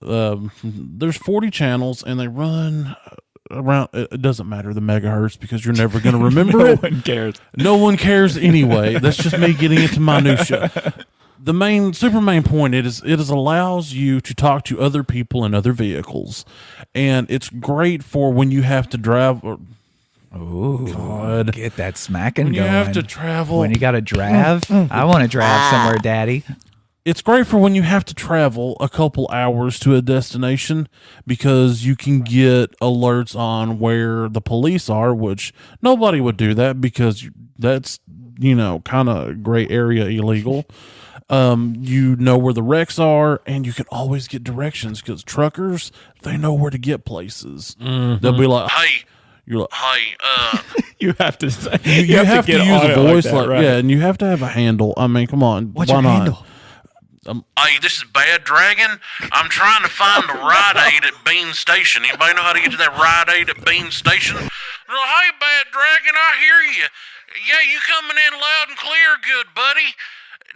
there's 40 channels, and they run around, it doesn't matter the megahertz because you're never going to remember it.
No one cares.
No one cares anyway. That's just me getting into minutia. The main point it allows you to talk to other people in other vehicles, and it's great for when you have to drive.
Oh,
God.
Get that smacking
When you
going.
have to travel.
When you got to drive. I want to drive somewhere, Daddy.
It's great for when you have to travel a couple hours to a destination because you can get alerts on where the police are, which nobody would do that because that's, kind of gray area illegal. You know where the wrecks are, and you can always get directions because truckers, they know where to get places.
Mm-hmm.
They'll be like, hey, you're like, hey,
You have to say.
you have to
get
use
on
a
it
voice
that, right?
yeah, and you have to have a handle. I mean, come on.
What's
why
your
not?
handle?
Hey, this is Bad Dragon. I'm trying to find the Rite Aid at Bean Station. Anybody know how to get to that Rite Aid at Bean Station? Well, hey, Bad Dragon, I hear you. Yeah, you coming in loud and clear, good buddy.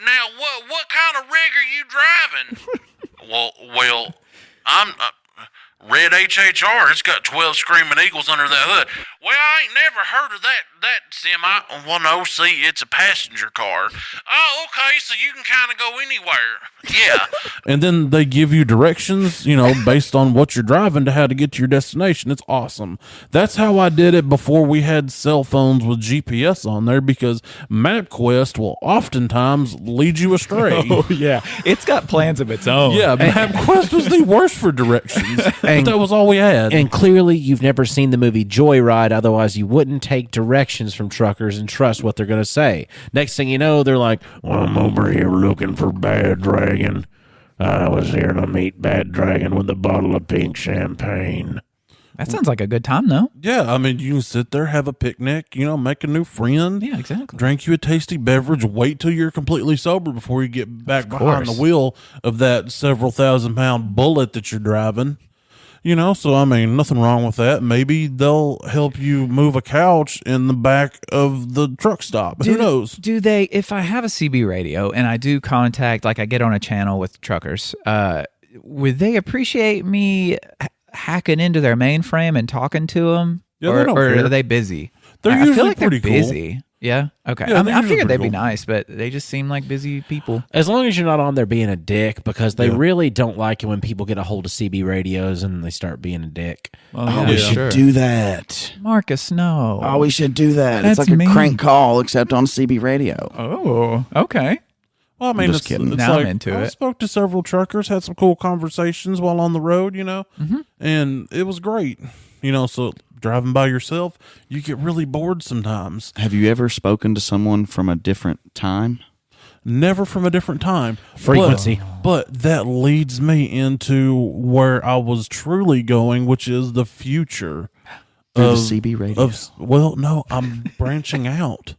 Now, what kind of rig are you driving? well, I'm Red HHR. It's got 12 Screaming Eagles under that hood. Well, I ain't never heard of that semi. Well, no, see, it's a passenger car. Oh, okay, so you can kind of go anywhere. Yeah.
And then they give you directions, based on what you're driving to how to get to your destination. It's awesome. That's how I did it before we had cell phones with GPS on there because MapQuest will oftentimes lead you astray.
Oh, yeah. It's got plans of its own.
Yeah, MapQuest was the worst for directions, but that was all we had.
And clearly, you've never seen the movie Joyride. Otherwise, you wouldn't take directions from truckers and trust what they're going to say. Next thing you know, they're like, well, I'm over here looking for Bad Dragon. I was here to meet Bad Dragon with a bottle of pink champagne.
That sounds like a good time, though.
Yeah, I mean, you can sit there, have a picnic, make a new friend.
Yeah, exactly.
Drink you a tasty beverage, wait till you're completely sober before you get back behind the wheel of that several thousand-pound bullet that you're driving. So, I mean, nothing wrong with that. Maybe they'll help you move a couch in the back of the truck stop. Who knows?
Do they, if I have a CB radio and I do contact, like I get on a channel with truckers, would they appreciate me hacking into their mainframe and talking to them?
Yeah,
or
they don't care.
are they busy?
They're
I
usually
feel like they're
pretty cool.
busy. Yeah. Okay.
Yeah,
I
they're
I
usually
figured they'd
pretty
be
cool.
nice, but they just seem like busy people.
As long as you're not on there being a dick, because they
Yeah.
really don't like it when people get a hold of CB radios and they start being a dick.
Oh,
We
yeah.
should do that.
Marcus, no.
Oh, we should do that. It's
That's
like a
mean.
crank call, except on CB radio.
Oh, okay.
Well, I mean,
just kidding.
It's
Now I'm
like,
into
I
it.
spoke to several truckers, had some cool conversations while on the road, and it was great. So driving by yourself, you get really bored sometimes.
Have you ever spoken to someone from a different time?
Never from a different time.
Frequency.
But that leads me into where I was truly going, which is the future
Through
of
the CB radio.
Well, no, I'm branching out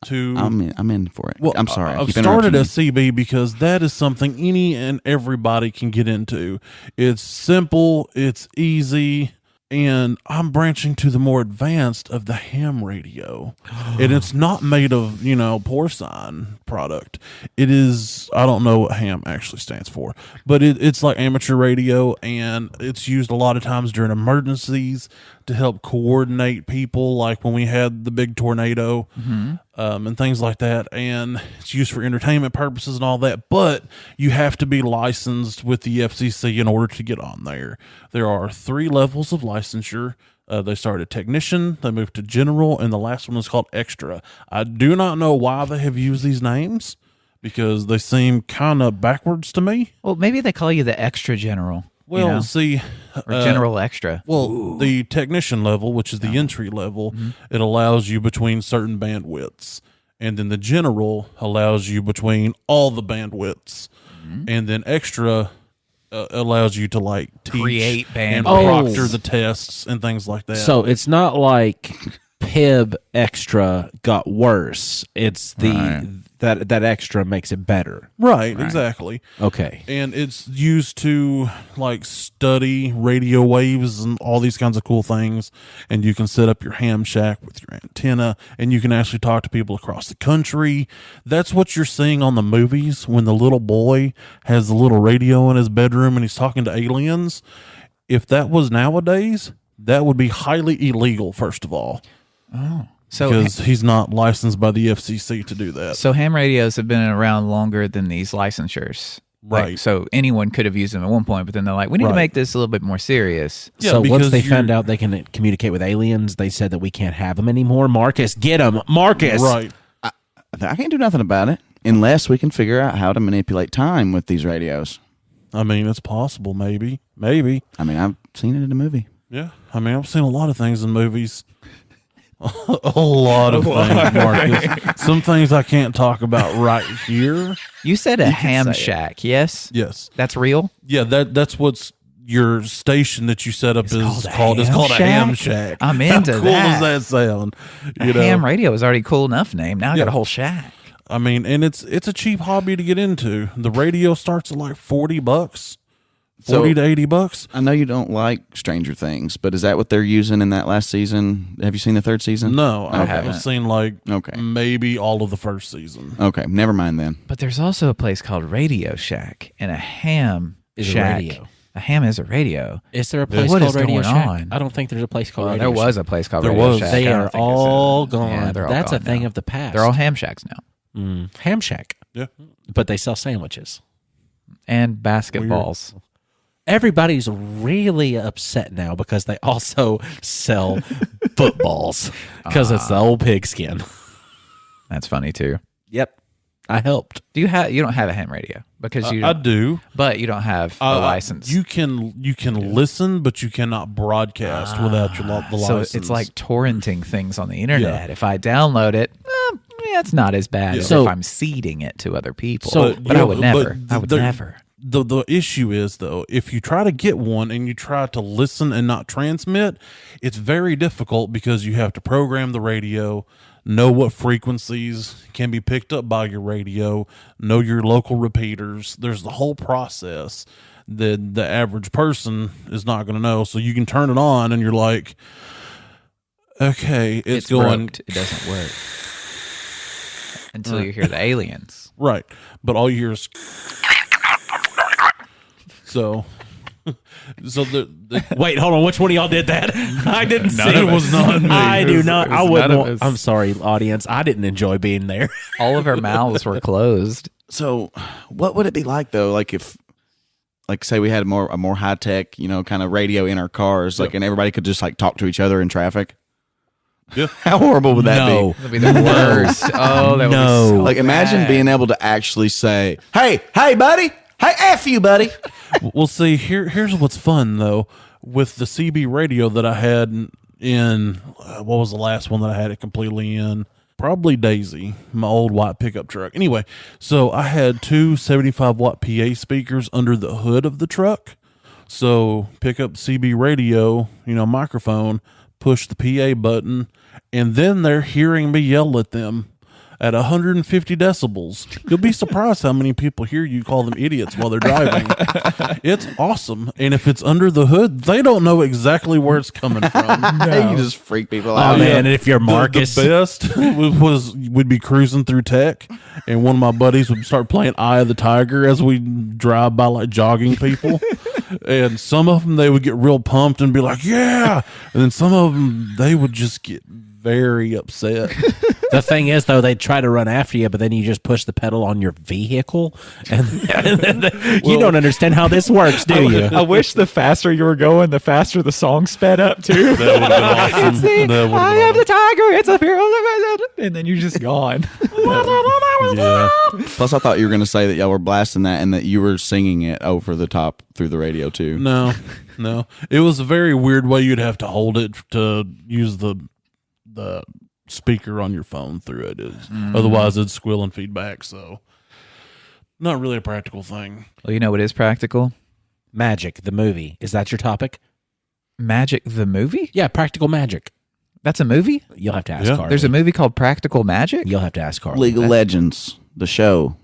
to.
I'm in for it.
Well,
I'm sorry. I
I've
keep
started
interrupting
a CB because that is something any and everybody can get into. It's simple, it's easy, and I'm branching to the more advanced of the ham radio. And it's not made of, porcine product. It is, I don't know what ham actually stands for, but it's like amateur radio, and it's used a lot of times during emergencies to help coordinate people, like when we had the big tornado and things like that. And it's used for entertainment purposes and all that, but you have to be licensed with the FCC in order to get on there. There are 3 levels of licensure. They started at technician, they moved to general, and the last one is called extra. I do not know why they have used these names because they seem kind of backwards to me.
Well, maybe they call you the extra general.
Well, see,
or general extra.
well, the technician level, which is the entry level, it allows you between certain bandwidths. And then the general allows you between all the bandwidths. And then extra allows you to teach
Create
and
bandwidth.
proctor the tests and things like that.
So it's not like PIB extra got worse. It's the That extra makes it better.
Right, exactly.
Okay.
And it's used to like study radio waves and all these kinds of cool things. And you can set up your ham shack with your antenna, and you can actually talk to people across the country. That's what you're seeing on the movies when the little boy has the little radio in his bedroom and he's talking to aliens. If that was nowadays, that would be highly illegal, first of all.
So
Because he's not licensed by the FCC to do that.
So ham radios have been around longer than these licensures. Like,
Right.
so anyone could have used them at one point, but then they're like, we need to
Right.
make this a little bit more serious.
Yeah,
So once
because
they
you're-
found out they can communicate with aliens, they said that we can't have them anymore. Marcus, get them. Marcus.
Right.
I can't do nothing about it unless we can figure out how to manipulate time with these radios.
I mean, it's possible, maybe. Maybe.
I mean, I've seen it in a movie.
Yeah. I mean, I've seen a lot of things in movies. A lot of things, Marcus. Some things I can't talk about right here.
You said a ham
say it.
shack, yes?
Yes.
That's real?
Yeah, that's what's your station that you set up is called. It's
ham
called a
shack?
ham shack.
I'm into
How cool
that.
does that sound?
A ham radio is already a cool enough name. Now I got a whole shack.
I mean, and it's a cheap hobby to get into. The radio starts at like $40, $40 to $80.
I know you don't like Stranger Things, but is that what they're using in that last season? Have you seen the third season?
No, I
Okay.
haven't seen like
Okay.
maybe all of the first season.
Okay, never mind then.
But there's also a place called Radio Shack, and a ham
Is a
shack.
radio.
A ham is a radio.
Is there a place
What
called
is
Radio
going
Shack?
on?
I don't think there's a place called
Well,
Radio
there
Shack.
was a place called
There
Radio
was.
Shack.
They
I don't
are
think it's
all
in-
gone.
Yeah, they're all
That's a
gone
thing
now.
of the past.
They're all ham shacks now.
Ham Shack.
Yeah.
But they sell sandwiches.
And basketballs.
Everybody's really upset now because they also sell footballs because it's the old pigskin.
That's funny too.
Yep. I helped.
Do you don't have a ham radio because you
I do.
but you don't have a license.
You can listen, but you cannot broadcast without the
so
license.
it's like torrenting things on the internet. If I download it, it's not as bad as
So-
if I'm seeding it to other people.
So-
but I would never. I would
the-
never.
The issue is, though, if you try to get one and you try to listen and not transmit, it's very difficult because you have to program the radio, know what frequencies can be picked up by your radio, know your local repeaters. There's the whole process that the average person is not going to know. So you can turn it on and you're like, okay, it's going.
broke. It doesn't work until you hear the aliens.
Right. But all you hear is. So the
Wait, hold on. Which one of y'all did that? I didn't see
it was not me.
I do not. I wouldn't.
none of
Want,
us.
I'm sorry, audience. I didn't enjoy being there.
All of our mouths were closed.
So, what would it be like though? Like if, like, say we had a more high tech, kind of radio in our cars, like, and everybody could just like talk to each other in traffic.
Yeah.
How horrible would that be?
That'd be the worst. Oh, that would be
No.
so
Like, imagine
bad.
being able to actually say, "Hey, buddy, hey, F you, buddy."
Well, see, here's what's fun though with the CB radio that I had in what was the last one that I had it completely in? Probably Daisy, my old white pickup truck. Anyway, so I had two 75-watt PA speakers under the hood of the truck. So pick up CB radio, microphone, push the PA button, and then they're hearing me yell at them at 150 decibels. You'll be surprised how many people hear you call them idiots while they're driving. It's awesome. And if it's under the hood, they don't know exactly where it's coming from.
You just freak people
Oh
out.
man! And if you're Marcus,
The best would be cruising through tech, and one of my buddies would start playing Eye of the Tiger as we drive by, like jogging people. And some of them, they would get real pumped and be like, yeah. And then some of them, they would just get very upset.
the thing is though, they try to run after you, but then you just push the pedal on your vehicle, and you don't understand how this works, do you?
I wish the faster you were going, the faster the song sped up too.
That would have been awesome.
It's the
That would've
I
been
am the tiger. It's a fear, and then you're just gone.
awesome. Yeah.
Plus, I thought you were going to say that y'all were blasting that and that you were singing it over the top through the radio too.
No. It was a very weird way you'd have to hold it to use the speaker on your phone through it. Otherwise, it'd squeal and feedback. So, not really a practical thing.
Well, you know what is practical?
Magic, the movie. Is that your topic?
Magic the movie?
Yeah, Practical Magic.
That's a movie?
You'll have to ask
Yeah.
Carly.
There's a movie called Practical Magic?
You'll have to ask Carly.
League of Legends. the show.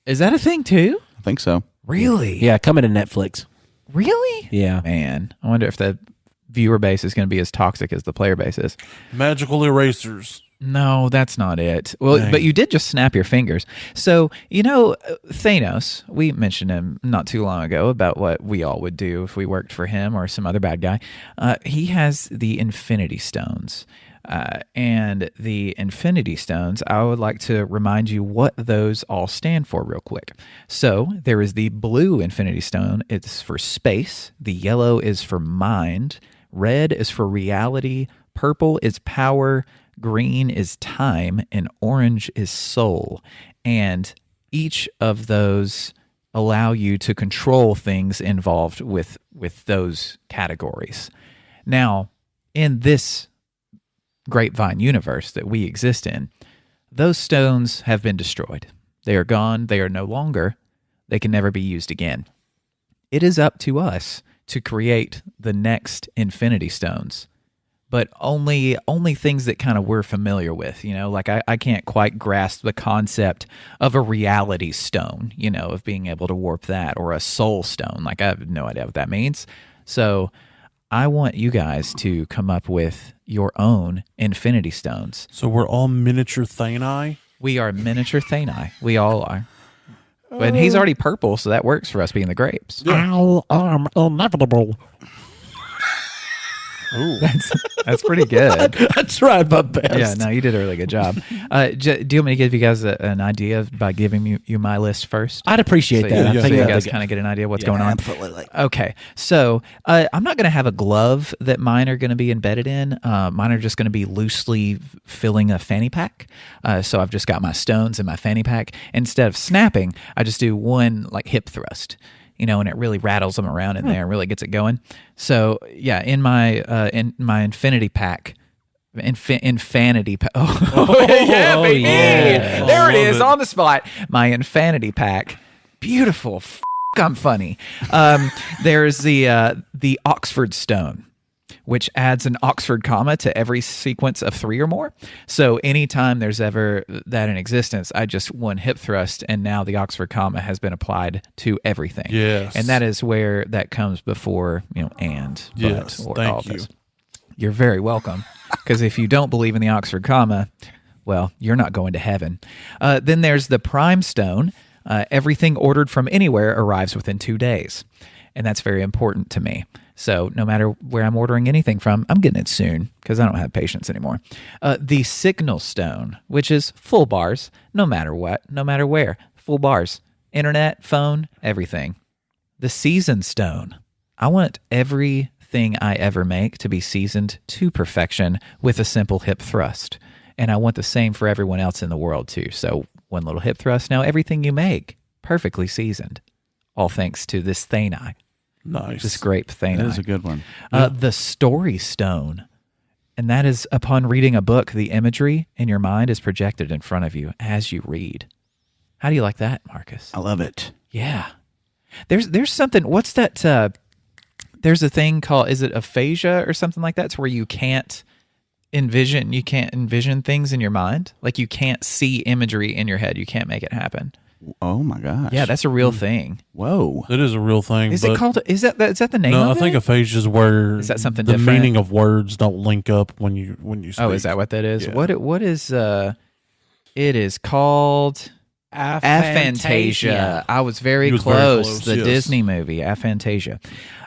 Is that a thing too?
I think so.
Really?
Yeah, coming to Netflix.
Really?
Yeah.
Man, I wonder if the viewer base is going to be as toxic as the player base is.
Magical erasers.
No, that's not it. Well,
Dang.
but you did just snap your fingers. So, Thanos, we mentioned him not too long ago about what we all would do if we worked for him or some other bad guy. He has the Infinity Stones. And the Infinity Stones, I would like to remind you what those all stand for real quick. So there is the blue Infinity Stone. It's for space. The yellow is for mind. Red is for reality. Purple is power. Green is time. And orange is soul. And each of those allow you to control things involved with those categories. Now, in this grapevine universe that we exist in, those stones have been destroyed. They are gone. They are no longer. They can never be used again. It is up to us to create the next Infinity Stones, but only things that kind of we're familiar with. Like I can't quite grasp the concept of a reality stone, of being able to warp that, or a soul stone. Like I have no idea what that means. So I want you guys to come up with your own Infinity Stones.
So we're all miniature Thani.
We are miniature Thani. We all are. And he's already purple, so that works for us being the grapes.
I am inevitable.
That's pretty good.
I tried my best.
Yeah, no, you did a really good job. Do you want me to give you guys an idea by giving you my list first?
I'd appreciate that. I
So
think
you
that'd
guys
be
kind of get an idea of what's going on.
Absolutely.
Okay, so I'm not going to have a glove that mine are going to be embedded in. Mine are just going to be loosely filling a fanny pack. So I've just got my stones in my fanny pack. Instead of snapping, I just do one like hip thrust. And it really rattles them around in there and really gets it going. So yeah, in my Infinity pack, Infinity pack. Oh, yeah, baby.
yeah.
There it
I love
is
it.
on the spot. My Infinity pack. Beautiful. I'm funny. There's the Oxford Stone, which adds an Oxford comma to every sequence of 3 or more. So anytime there's ever that in existence, I just one hip thrust, and now the Oxford comma has been applied to everything.
Yes.
And that is where that comes before, and, but,
Yes,
or
thank
all
you.
this. You're very welcome. Because if you don't believe in the Oxford comma, well, you're not going to heaven. Then there's the Prime Stone. Everything ordered from anywhere arrives within 2 days. And that's very important to me. So no matter where I'm ordering anything from, I'm getting it soon because I don't have patience anymore. The Signal Stone, which is full bars, no matter what, no matter where, full bars, internet, phone, everything. The Season Stone. I want everything I ever make to be seasoned to perfection with a simple hip thrust. And I want the same for everyone else in the world too. So one little hip thrust, now everything you make, perfectly seasoned. All thanks to this Thani.
Nice.
This grape Thani.
That is a good one.
The Story Stone. And that is upon reading a book, the imagery in your mind is projected in front of you as you read. How do you like that, Marcus?
I love it.
Yeah. There's something, what's that? There's a thing called, is it aphasia or something like that? It's where you can't envision things in your mind. Like you can't see imagery in your head. You can't make it happen.
Oh my gosh.
Yeah, that's a real thing.
Whoa.
It is a real thing.
Is
but
it called, is that the name
No, I
of it?
think aphasia is where
Is that something
the
different?
meaning of words don't link up when you speak.
Oh, is that what that is?
Yeah.
What is it is called Aphantasia. I was very
He was very
close.
close,
The
yes.
Disney movie, Aphantasia.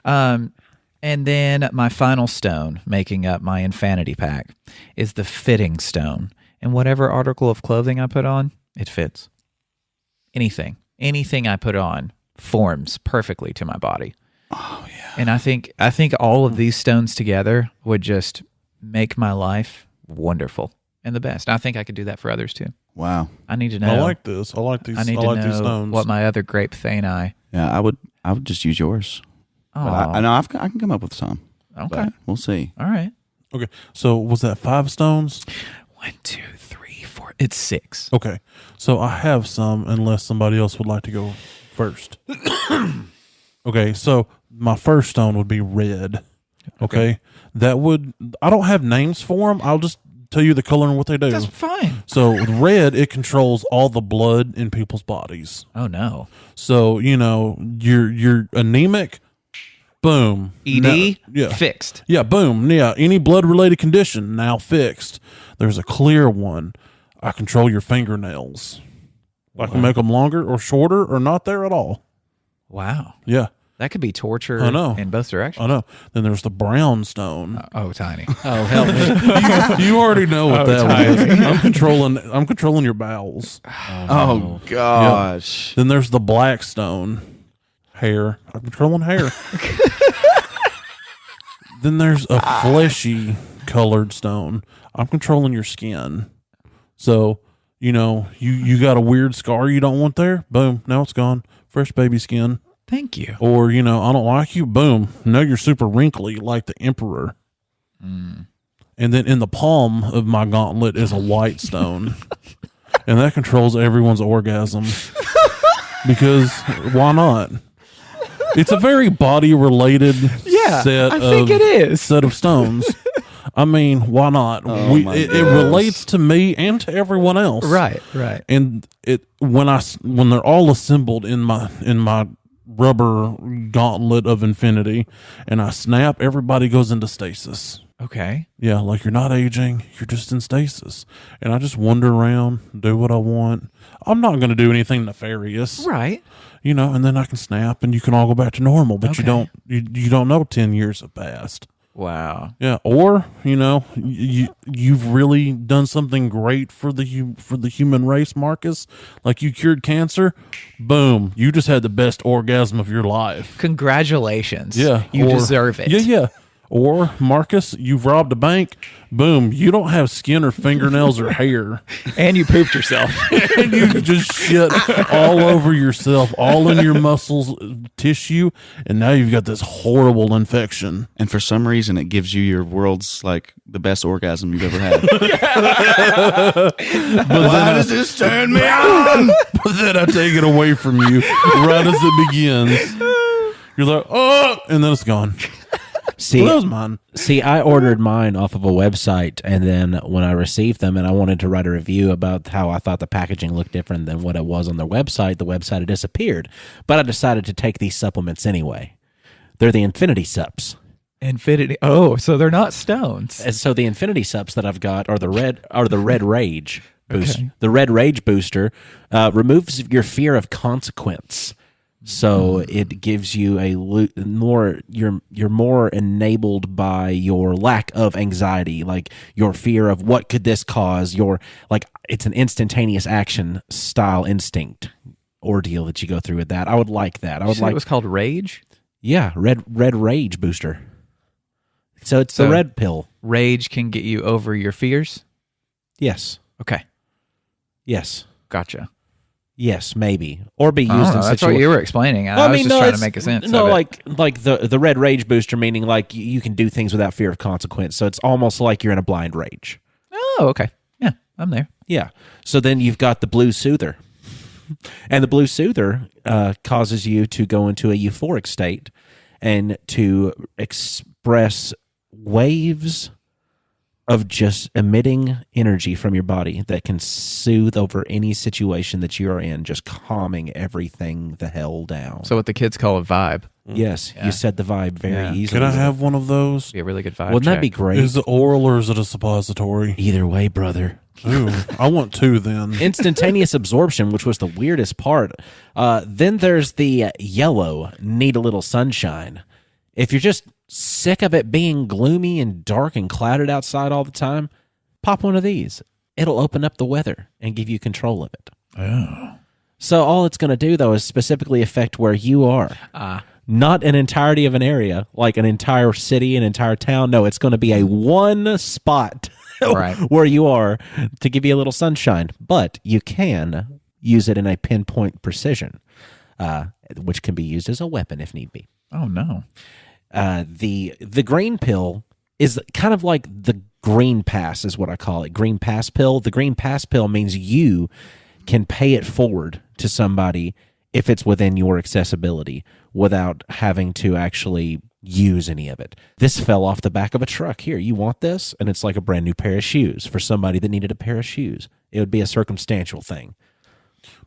And then my final stone, making up my Infinity pack, is the Fitting Stone. And whatever article of clothing I put on, it fits. Anything I put on forms perfectly to my body.
Oh yeah.
And I think all of these stones together would just make my life wonderful and the best. I think I could do that for others too.
Wow.
I need to know.
I like this. I like these.
I need
I
to
like these
know
stones.
what my other grape Thani.
Yeah, I would just use yours.
Oh,
But I know I can come up with some.
okay.
But we'll see.
All right.
Okay, so was that 5 stones?
1, 2, 3, 4. It's 6.
Okay, so I have some, unless somebody else would like to go first. Okay, so my first stone would be red. Okay, that would. I don't have names for them. I'll just tell you the color and what they do.
That's fine.
So with red, it controls all the blood in people's bodies.
Oh no.
So you're anemic. Boom.
ED.
Yeah.
Fixed.
Yeah. Boom. Yeah. Any blood related condition now fixed. There's a clear one. I control your fingernails. I can make them longer or shorter or not there at all.
Wow.
Yeah.
That could be torture.
I know.
In both directions.
I know. Then there's the brown stone.
Oh, tiny.
Oh, help me.
You already know what that was. I'm controlling your bowels.
Oh gosh.
Then there's the black stone. Hair. I'm controlling hair. Then there's a fleshy colored stone. I'm controlling your skin. So, you got a weird scar you don't want there. Boom. Now it's gone. Fresh baby skin.
Thank you.
Or, I don't like you. Boom. Now you're super wrinkly like the emperor. And then in the palm of my gauntlet is a white stone. And that controls everyone's orgasm. Because why not? It's a very body related set of stones. I mean, why not? It relates to me and to everyone else.
Right.
And when they're all assembled in my rubber gauntlet of infinity and I snap, everybody goes into stasis.
Okay.
Yeah, like you're not aging, you're just in stasis. And I just wander around, do what I want. I'm not going to do anything nefarious.
Right.
And then I can snap and you can all go back to normal, but
Okay.
you don't know 10 years have passed.
Wow.
Yeah, or you've really done something great for the human race, Marcus. Like you cured cancer. Boom! You just had the best orgasm of your life.
Congratulations.
Yeah,
You deserve it.
Yeah. Or Marcus, you've robbed a bank. Boom! You don't have skin or fingernails or hair,
And you pooped yourself.
and you just shit all over yourself, all in your muscles, tissue, and now you've got this horrible infection.
And for some reason, it gives you your world's the best orgasm you've ever had.
Why does this turn me on? But then I take it away from you right as it begins. You're like, oh, and then it's gone.
See,
Well, that was mine.
See, I ordered mine off of a website, and then when I received them and I wanted to write a review about how I thought the packaging looked different than what it was on their website, the website had disappeared. But I decided to take these supplements anyway. They're the Infinity Sups.
Infinity. Oh, so they're not stones.
And so the Infinity Sups that I've got are the Red Rage boost.
Okay.
The Red Rage booster removes your fear of consequence. So it gives you you're more enabled by your lack of anxiety, like your fear of what could this cause, it's an instantaneous action style instinct ordeal that you go through with that. I would like that. I would
It was called Rage.
Yeah, red Rage booster. So it's the red pill.
Rage can get you over your fears.
Yes.
Okay.
Yes.
Gotcha.
Yes, maybe. Or be used
I don't know,
in
that's what
situations.
you were explaining. I was just trying to make a sense.
No,
of it.
like the red rage booster, meaning like you can do things without fear of consequence. So it's almost like you're in a blind rage.
Oh, okay. Yeah, I'm there.
Yeah. So then you've got the blue soother. And the blue soother causes you to go into a euphoric state and to express waves of just emitting energy from your body that can soothe over any situation that you are in, just calming everything the hell down.
So what the kids call a vibe.
Yes,
Yeah.
you said the vibe very
Yeah.
easily.
Could I have one of those?
Be a really good vibe.
Wouldn't that
check.
be great?
Is it oral or is it a suppository?
Either way, brother.
Ooh, I want two then.
Instantaneous absorption, which was the weirdest part. Then there's the yellow, need a little sunshine. If you're just sick of it being gloomy and dark and clouded outside all the time, pop one of these. It'll open up the weather and give you control of it.
Oh.
So all it's going to do, though, is specifically affect where you are. Not an entirety of an area, like an entire city, an entire town. No, it's going to be a one spot
Right.
where you are to give you a little sunshine. But you can use it in a pinpoint precision, which can be used as a weapon if need be.
Oh, no.
The green pill is kind of like the green pass is what I call it. Green pass pill. The green pass pill means you can pay it forward to somebody if it's within your accessibility without having to actually use any of it. This fell off the back of a truck. Here, you want this? And it's like a brand new pair of shoes for somebody that needed a pair of shoes. It would be a circumstantial thing.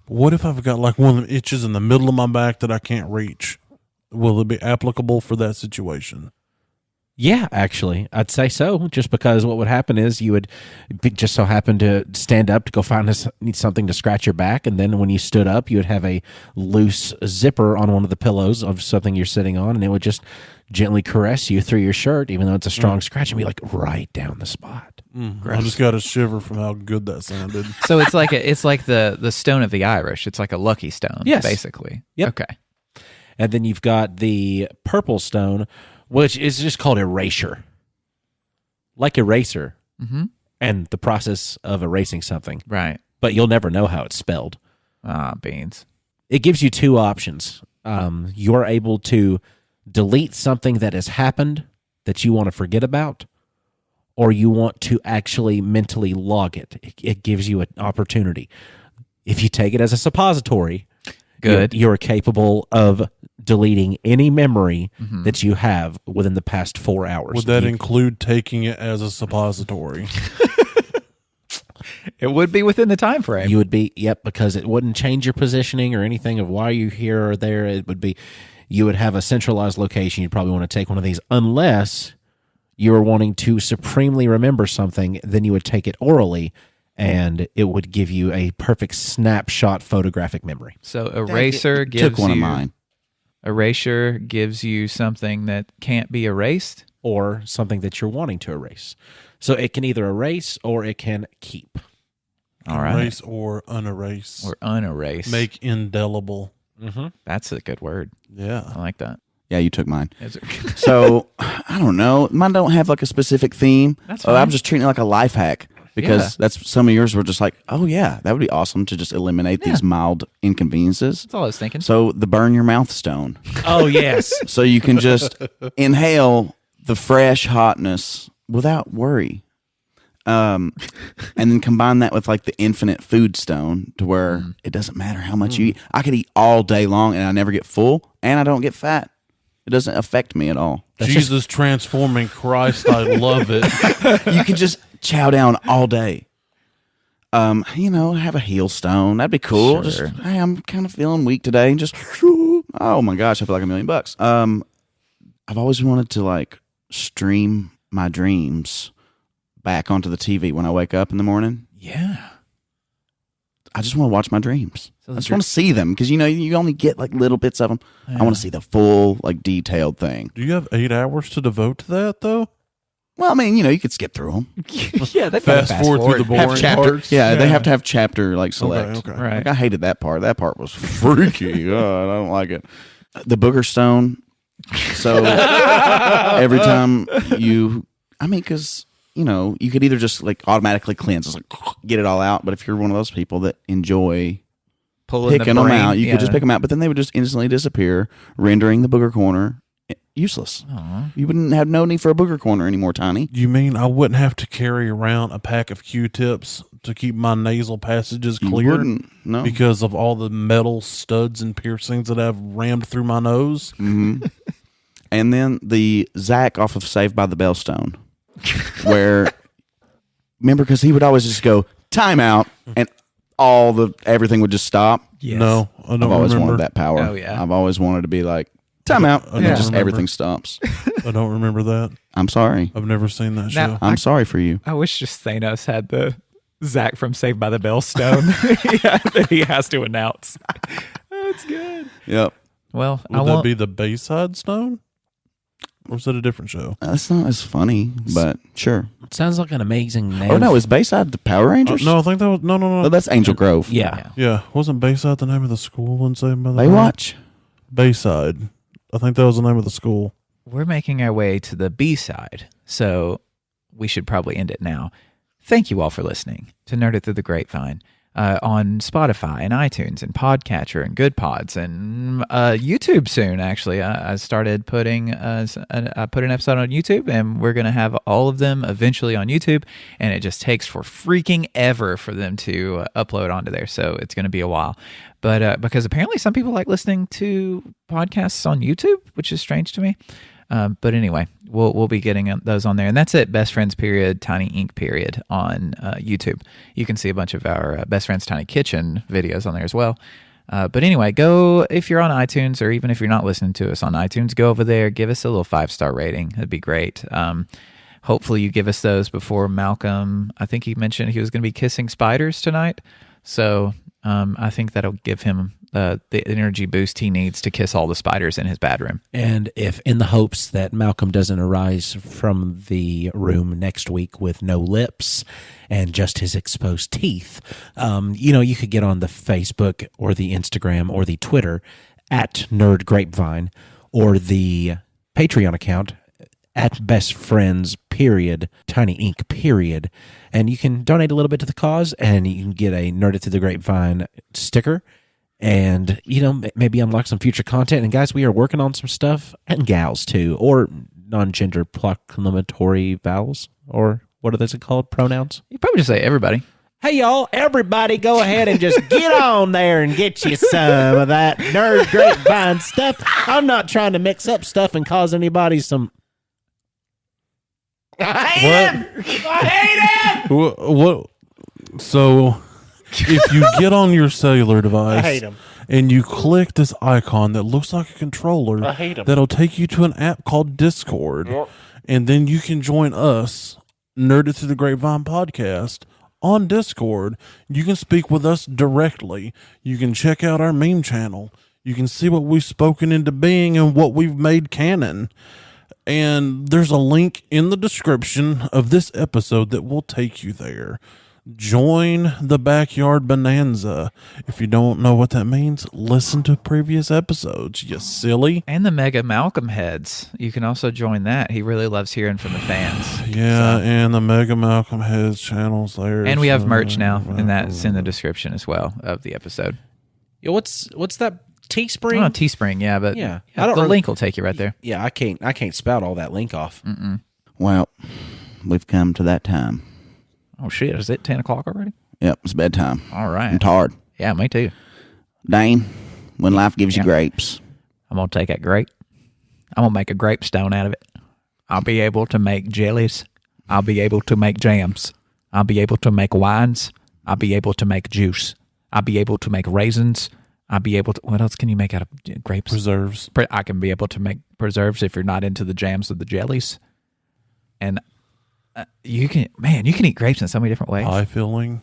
What if I've got like one of them itches in the middle of my back that I can't reach? Will it be applicable for that situation?
Yeah, actually, I'd say so. Just because what would happen is you would just so happen to stand up to go find need something to scratch your back, and then when you stood up, you would have a loose zipper on one of the pillows of something you're sitting on, and it would just gently caress you through your shirt, even though it's a strong scratch, and be like right down the spot.
I just got a shiver from how good that sounded.
So it's like the stone of the Irish. It's like a lucky stone,
Yes.
basically.
Yep.
Okay.
And then you've got the purple stone, which is just called erasure. Like eraser.
Mm-hmm.
And the process of erasing something.
Right.
But you'll never know how it's spelled.
Beans.
It gives you two options. You're able to delete something that has happened that you want to forget about, or you want to actually mentally log it. It gives you an opportunity. If you take it as a suppository,
Good.
You're capable of deleting any memory that you have within the past 4 hours.
Would that include taking it as a suppository?
It would be within the time frame.
You would be, because it wouldn't change your positioning or anything of why you're here or there. It would be, you would have a centralized location. You'd probably want to take one of these unless you were wanting to supremely remember something. Then you would take it orally, and it would give you a perfect snapshot photographic memory.
So eraser gives
Took one
you
of mine.
Erasure gives you something that can't be erased.
Or something that you're wanting to erase. So it can either erase or it can keep.
All right.
Erase or unerase.
Or unerase.
Make indelible.
That's a good word.
Yeah.
I like that.
Yeah, you took mine.
Is it-
So I don't know. Mine don't have like a specific theme.
That's
I'm
fine.
just treating it like a life hack because
Yeah.
that's some of yours were just like, oh yeah, that would be awesome to just eliminate these mild inconveniences.
That's all I was thinking.
So the burn your mouth stone.
Oh, yes.
So you can just inhale the fresh hotness without worry. And then combine that with like the infinite food stone to where it doesn't matter how much you eat. I could eat all day long and I never get full and I don't get fat. It doesn't affect me at all.
Jesus transforming Christ, I love it.
You could just chow down all day. Have a heel stone. That'd be cool. Just,
Sure.
hey, I'm kind of feeling weak today. And just, oh my gosh, I feel like $1 million. I've always wanted to like stream my dreams back onto the TV when I wake up in the morning.
yeah.
I just want to watch my dreams.
So
I just want to see them because you only get like little bits of them. I want to see the full like detailed thing.
Do you have 8 hours to devote to that, though?
Well, I mean, you could skip through them.
Yeah, they
Fast forward through the boring parts?
Yeah, they have to have chapter like select.
Okay.
Right.
Like I hated that part. That part was freaky. I don't like it. The booger stone. So every time because you could either just like automatically cleanse, it's like get it all out. But if you're one of those people that enjoy
Pulling
picking
the
them
brain,
out, you could just pick them out. But then they would just instantly disappear, rendering the booger corner useless. You wouldn't have no need for a booger corner anymore, Tiny.
You mean I wouldn't have to carry around a pack of Q-tips to keep my nasal passages
You
clear?
wouldn't. No.
Because of all the metal studs and piercings that I've rammed through my nose?
And then the Zach off of Saved by the Bell Stone, where remember because he would always just go time out and everything would just stop.
Yes.
No, I don't
I've always
remember.
wanted that power.
Oh, yeah.
I've always wanted to be like time out and
don't
then just
remember.
everything stops.
I don't remember that.
I'm sorry.
I've never seen that
Now-
show.
I'm sorry for you.
I wish just Thanos had the Zach from Saved by the Bell stone that he has to announce. That's good.
Yep.
Well,
Would that be the Bayside Stone? Or is that a different show?
That's not as funny, but sure.
It sounds like an amazing name.
Oh no, is Bayside the Power Rangers?
No, I think that was no.
Oh, that's Angel Grove.
Yeah.
Yeah, wasn't Bayside the name of the school in Saved by the Bell?
Baywatch.
Bayside. I think that was the name of the school.
we're making our way to the B side, so we should probably end it now. Thank you all for listening to Nerd It Through the Grapevine on Spotify and iTunes and Podcatcher and Good Pods and YouTube soon. Actually, I started putting I put an episode on YouTube, and we're gonna have all of them eventually on YouTube. And it just takes for freaking ever for them to upload onto there, so it's gonna be a while. But because apparently some people like listening to podcasts on YouTube, which is strange to me. But anyway, we'll be getting those on there. And that's at Best Friends period Tiny Ink period on YouTube. You can see a bunch of our Best Friends Tiny Kitchen videos on there as well. But anyway, go, if you're on iTunes, or even if you're not listening to us on iTunes, go over there, give us a little 5-star rating. That'd be great. Hopefully you give us those before Malcolm. I think he mentioned he was going to be kissing spiders tonight. So I think that'll give him the energy boost he needs to kiss all the spiders in his bedroom.
And if in the hopes that Malcolm doesn't arise from the room next week with no lips and just his exposed teeth, you could get on the Facebook or the Instagram or the Twitter at Nerd Grapevine, or the Patreon account at Best Friends period Tiny Ink period, and you can donate a little bit to the cause, and you can get a Nerded Through the Grapevine sticker, and maybe unlock some future content. And guys, we are working on some stuff, and gals too, or non-gender proclamatory vowels, or what are those called, pronouns?
You probably just say everybody.
Hey y'all, everybody go ahead and just get on there and get you some of that Nerd Grapevine stuff. I'm not trying to mix up stuff and cause anybody some... I hate him!
What? So, if you get on your cellular device,
I hate him.
And you click this icon that looks like a controller,
I hate him.
that'll take you to an app called Discord, and then you can join us, Nerded Through the Grapevine podcast, on Discord. You can speak with us directly. You can check out our meme channel. You can see what we've spoken into being and what we've made canon. And there's a link in the description of this episode that will take you there. Join the Backyard Bonanza. If you don't know what that means, listen to previous episodes, you silly.
And the Mega Malcolm Heads. You can also join that. He really loves hearing from the fans.
Yeah, and the Mega Malcolm Heads channel's there.
And we have merch now, and that's in the description as well of the episode.
Yo, what's that Teespring?
Oh, Teespring, yeah, but
Yeah.
the link will take you right there.
Yeah, I can't spout all that link off.
Well, we've come to that time.
Oh, shit. Is it 10 o'clock already?
Yep, it's bedtime.
All right.
I'm tired.
Yeah, me too.
Dane, when life gives you grapes.
I'm going to take that grape. I'm going to make a grape stone out of it. I'll be able to make jellies. I'll be able to make jams. I'll be able to make wines. I'll be able to make juice. I'll be able to make raisins. I'll be able to... What else can you make out of grapes?
Preserves.
I can be able to make preserves if you're not into the jams or the jellies. And you can eat grapes in so many different ways.
Pie filling.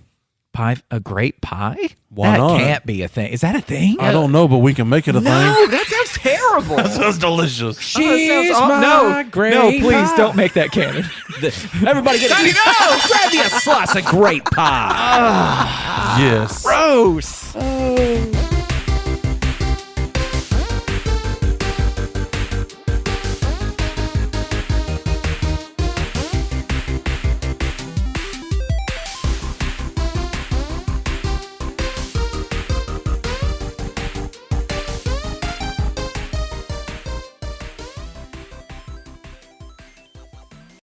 A grape pie?
Why not?
That can't be a thing. Is that a thing?
I don't know, but we can make it a thing.
that sounds terrible.
That sounds delicious.
She's
no,
grape
no, please
pie.
don't make that canon.
Everybody get grab me a slice of grape pie.
Yes.
Gross.